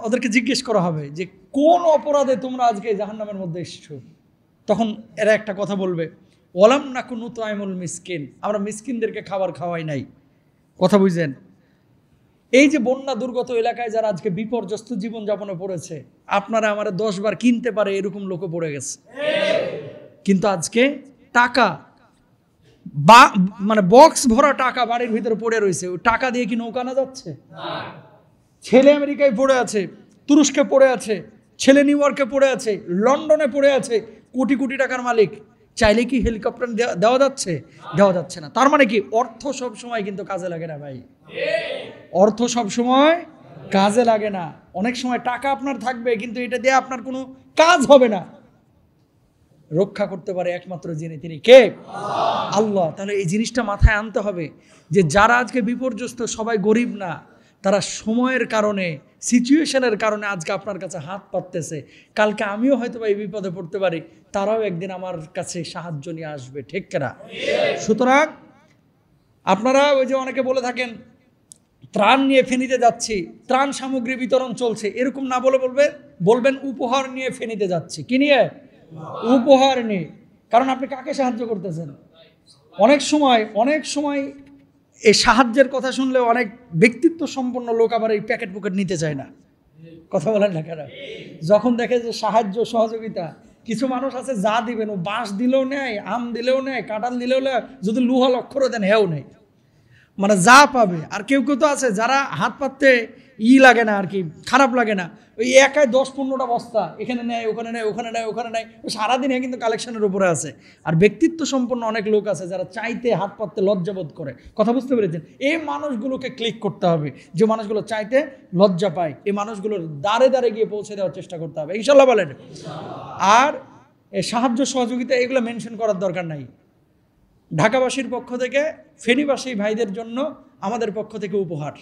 ওদেরকে জিজ্ঞেস করা হবে যে কোন অপরাধে তোমরা আজকে জাহান্নামের মধ্যে এসেছো। তখন এরা একটা কথা বলবে, ওয়ালাম নাকু নুতআইমুল মিসকিন, আমরা মিসকিনদেরকে খাবার খাওয়াই নাই। কথা বুঝছেন? এই যে বন্যা দুর্গত এলাকায় যারা আজকে বিপর্যস্ত জীবনযাপনে পড়েছে, আপনারা আমার 10 বার কিনতে পারে এরকম লোকও পড়ে গেছে। কিন্তু আজকে টাকা মানে বক্স ভরা টাকা বাড়ির ভিতরে পড়ে রয়েছে, ওই টাকা দিয়ে কি নৌকা আনা যাচ্ছে? ছেলে আমেরিকায় পড়ে আছে, তুরস্কে পড়ে আছে, ছেলে নিউ ইয়র্কে পড়ে আছে, লন্ডনে পড়ে আছে, কোটি কোটি টাকার মালিক, চাইলে কি হেলিকপ্টার দেওয়া যাচ্ছে? দেওয়া যাচ্ছে না। তার মানে কি, অর্থ সব সময় কিন্তু কাজে লাগে না ভাই, অর্থ সব সময় কাজে লাগে না। অনেক সময় টাকা আপনার থাকবে কিন্তু এটা দিয়ে আপনার কোনো কাজ হবে না। রক্ষা করতে পারে একমাত্র যিনি, তিনি কে? আল্লাহ। তাহলে এই জিনিসটা মাথায় আনতে হবে যে যারা আজকে বিপর্যস্ত সবাই গরিব না, তারা সময়ের কারণে, সিচুয়েশনের কারণে আজকে আপনার কাছে হাত পাততেছে। কালকে আমিও হয়তো এই বিপদে পড়তে পারি, তারাও একদিন আমার কাছে সাহায্য নিয়ে আসবে, ঠিক কিনা? সুতরাং আপনারা ওই যে অনেকে বলে থাকেন ত্রাণ নিয়ে ফেনীতে যাচ্ছি, ত্রাণ সামগ্রী বিতরণ চলছে, এরকম না বলে বলবেন উপহার নিয়ে ফেনীতে যাচ্ছি। কি নিয়ে? উপহার নিয়ে। কারণ আপনি কাকে সাহায্য করতেছেন? অনেক সময় এই সাহায্যের কথা শুনলে অনেক ব্যক্তিত্ব সম্পন্ন লোক আবার এই প্যাকেট নিতে চায় না। কথা বলেন না কেন? যখন দেখে যে সাহায্য সহযোগিতা, কিছু মানুষ আছে যা দিবেন ও বাঁশ দিলেও নেয়, আম দিলেও নেয়, কাঁঠাল দিলেও নেয়, যদি লোহা লক্ষ্যরও দেন হেও নেই, মানে যা পাবে। আর কেউ কেউ তো আছে যারা হাত পাততে লাগে না আর কি, খারাপ লাগে না, ওই একাই 10-15টা বস্তা এখানে নেয়, ওখানে নেয়, ওখানে নেয়, ওখানে নেয়, সারাদিনে কিন্তু কালেকশনের উপরে আছে। আর ব্যক্তিত্ব সম্পন্ন অনেক লোক আছে যারা চাইতে হাত পাততে লজ্জাবোধ করে। কথা বুঝতে পেরেছেন? এই মানুষগুলোকে ক্লিক করতে হবে, যে মানুষগুলো চাইতে লজ্জা পায়, এই মানুষগুলোর দ্বারে দ্বারে গিয়ে পৌঁছে দেওয়ার চেষ্টা করতে হবে, ইনশাল্লাহ বলেন। আর সাহায্য সহযোগিতা এগুলো মেনশন করার দরকার নাই। ঢাকাবাসীর পক্ষ থেকে ফেনীবাসী ভাইদের জন্য আমাদের পক্ষ থেকে উপহার,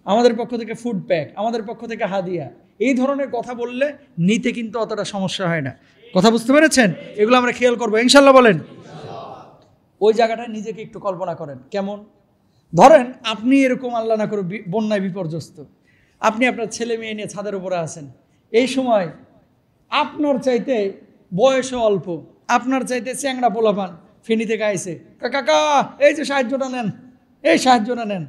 আমাদের পক্ষ থেকে ফুড প্যাক, আমাদের পক্ষ থেকে হাদিয়া, এই ধরনের কথা বললে নিতে কিন্তু অতটা সমস্যা হয় না। কথা বুঝতে পেরেছেন? এগুলো আমরা খেয়াল করবো, ইনশাল্লাহ বলেন। ওই জায়গাটায় নিজেকে একটু কল্পনা করেন, কেমন? ধরেন আপনি এরকম আল্লাহ না করে বন্যায় বিপর্যস্ত, আপনি আপনার ছেলে মেয়ে নিয়ে ছাদের উপরে আছেন, এই সময় আপনার চাইতে বয়সও অল্প, আপনার চাইতে চ্যাংড়া পোলাপান ফেনী থেকে আইছে, কাকা এই যে সাহায্যটা নেন, এই সাহায্যটা নেন,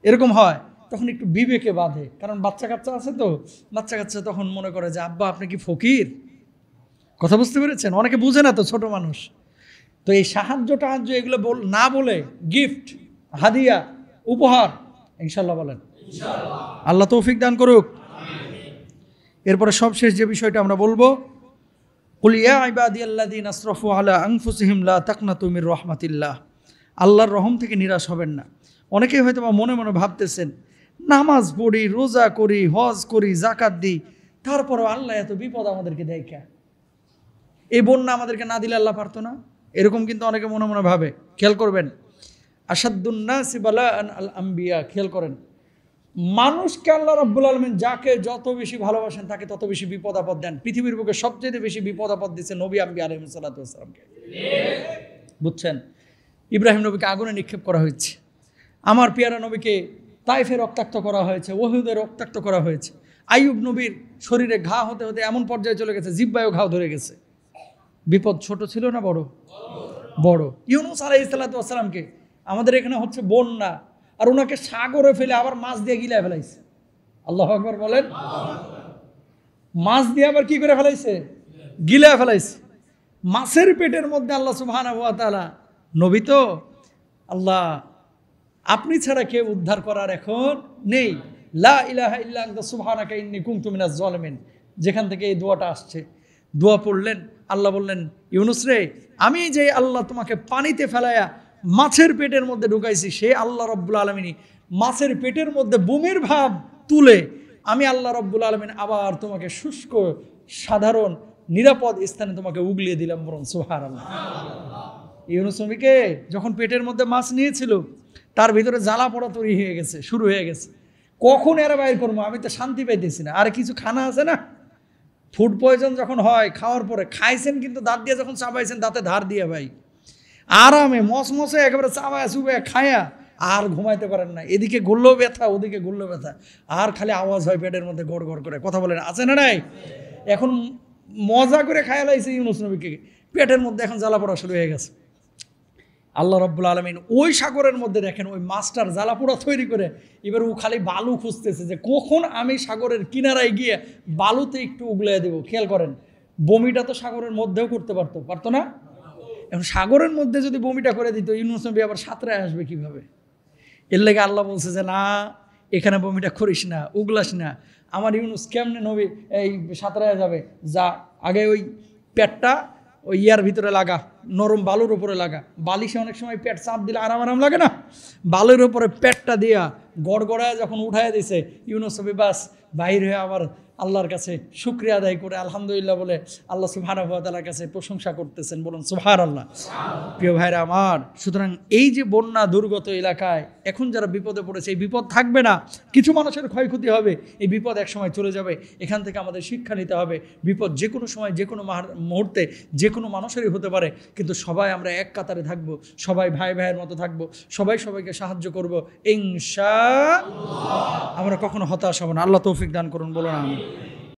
এরকম হয়। তখন একটু বিবেকে বাঁধে, কারণ বাচ্চা কাচ্চা আছে তো, বাচ্চা কাচ্চা তখন মনে করে যে আব্বা আপনি কি ফকির? কথা বুঝতে পেরেছেন? অনেকে বুঝে না তো, ছোট মানুষ তো। এই সাহায্য টাহায্য এগুলো না বলে গিফট, হাদিয়া, উপহার, ইনশাল্লাহ বলেন। আল্লাহ তৌফিক দান করুক। এরপরে সবশেষ যে বিষয়টা আমরা বলবো, কুল ইয়া ইবাদিয়াল্লাযীনা আসরাফু আলা আনফুসিহিম লা তাকনাতু মির রাহমাতিল্লাহ। আল্লাহর রহম থেকে নিরাশ হবেন না। অনেকেই হয়তো মনে মনে ভাবতেছেন, নামাজ পড়ি, রোজা করি, হজ করি, জাকাত দিই, তারপরেও আল্লাহ এত বিপদ আমাদেরকে দেয় কেন? এই বন্যা আমাদেরকে না দিলে আল্লাহ পারতো না? এরকম কিন্তু অনেকে মনে মনে ভাবে। খেয়াল করবেন, আসাদ্দুন নাসি বালাআন আল আম্বিয়া। খেয়াল করেন, মানুষকে আল্লাহ রাব্বুল আলামিন যাকে যত বেশি ভালোবাসেন তাকে তত বেশি বিপদ আপদ দেন। পৃথিবীর বুকে সবচেয়ে বেশি বিপদ আপদ দিচ্ছে নবী আম্বিয়া আলাইহিস সালাতু ওয়াস সালামকে। বুঝছেন? ইব্রাহিম নবীকে আগুনে নিক্ষেপ করা হয়েছে, আমার পেয়ারা নবীকে তাইফে রক্তাক্ত করা হয়েছে, ওহুদে রক্তাক্ত করা হয়েছে, আইয়ুব নবীর শরীরে ঘা হতে হতে এমন পর্যায়ে চলে গেছে জিহ্বায়ও ঘাও ধরে গেছে। বিপদ ছোট ছিল না বড়? বড়। ইউনূস আলাইহিস সালাতু ওয়াস সালামকে আমাদের এখানে হচ্ছে বন্যা, আর ওনাকে সাগরে ফেলে আবার মাছ দিয়ে গিলায় ফেলাইছে। আল্লাহু আকবার বলেন। মাছ দিয়ে আবার কি করে ফেলাইছে? গিলায় ফেলাইছে। মাছের পেটের মধ্যে আল্লাহ সুবহানাহু ওয়া তাআলা, নবী তো আল্লাহ আপনি ছাড়া কেউ উদ্ধার করার এখন নেই, লা ইলাহা ইল্লা আনতা সুবহানাকা ইন্নী কুনতু মিনাজ জালিমিন, যেখান থেকে এই দোয়াটা আসছে। দোয়া পড়লেন, আল্লাহ বললেন, ইউনূস রে, আমি যে আল্লাহ তোমাকে পানিতে ফেলায়া মাছের পেটের মধ্যে ঢুকাইছি, সে আল্লাহ রব্বুল আলমিনী মাছের পেটের মধ্যে বমির ভাব তুলে আমি আল্লাহ রব্বুল আলমিন আবার তোমাকে শুষ্ক সাধারণ নিরাপদ স্থানে তোমাকে উগলিয়ে দিলাম। বরং সুবহানাল্লাহ। ইউনূস নবীকে যখন পেটের মধ্যে মাছ নিয়েছিল, তার ভিতরে জ্বালা পোড়া তৈরি হয়ে গেছে, শুরু হয়ে গেছে। কখন এরা বাইর করবো, আমি তো শান্তি পাইতেছি না। আর কিছু খানা আছে না, ফুড পয়জন যখন হয়, খাওয়ার পরে খাইছেন কিন্তু দাঁত দিয়ে যখন চাবাইছেন, দাঁতে ধার দিয়ে ভাই আরামে মসমসে একেবারে চাবায় চুবায় খায়া আর ঘুমাইতে পারেন না। এদিকে গুল্লো ব্যথা, ওদিকে গুল্লো ব্যথা, আর খালি আওয়াজ হয় পেটের মধ্যে গড় গড় করে। কথা বলেন, আছে না নাই? এখন মজা করে খায়া লাইছে ইউনূস নবীকে, পেটের মধ্যে এখন জ্বালা পোড়া শুরু হয়ে গেছে। আল্লাহ রাব্বুল আলামিন ওই সাগরের মধ্যে দেখেন ওই মাছটার জ্বালা পোড়া তৈরি করে এবার ও খালি বালু খুঁজতেছে যে কখন আমি সাগরের কিনারায় গিয়ে বালুতে একটু উগলিয়ে দেবো। খেয়াল করেন, বমিটা তো সাগরের মধ্যেও করতে পারতো না? এখন সাগরের মধ্যে যদি বমিটা করে দিত, ইউনূস নবী আবার সাঁতরে আসবে কিভাবে? এর লেগে আল্লাহ বলছে যে না, এখানে বমিটা করিস না, উগলাস না। আমার ইউনুস কেমনে নবী এই সাঁতরায় যাবে? যা আগে ওই পেটটা ওই ইয়ার ভিতরে লাগা, নরম বালুর উপরে লাগা। বালিশে অনেক সময় পেট চাপ দিলে আরাম আরাম লাগে না? বালুর উপরে পেটটা দিয়া গড়গড়ায় যখন উঠায় দিছে, ইউনুস নবী বাস বাহির হয়ে আবার আল্লাহর কাছে শুকরিয়া আদায় করে আলহামদুলিল্লাহ বলে আল্লাহ সুবহানাহু ওয়া তাআলার কাছে প্রশংসা করতেছেন। বলুন সুবহানাল্লাহ। প্রিয় ভাইরা আমার, সুতরাং এই যে বন্যা দুর্গত এলাকায় এখন যারা বিপদে পড়েছে, এই বিপদ থাকবে না। কিছু মানুষের ক্ষয়ক্ষতি হবে, এই বিপদ এক সময় চলে যাবে। এখান থেকে আমাদের শিক্ষা নিতে হবে, বিপদ যে কোনো সময় যে কোনো মুহূর্তে যে কোনো মানুষেরই হতে পারে, কিন্তু সবাই আমরা এক কাতারে থাকবো, সবাই ভাই ভাইয়ের মতো থাকবো, সবাই সবাইকে সাহায্য করব ইনশাআল্লাহ। আমরা কখনো হতাশ হব না। আল্লাহ তৌফিক দান করুন, বলুন আমিন।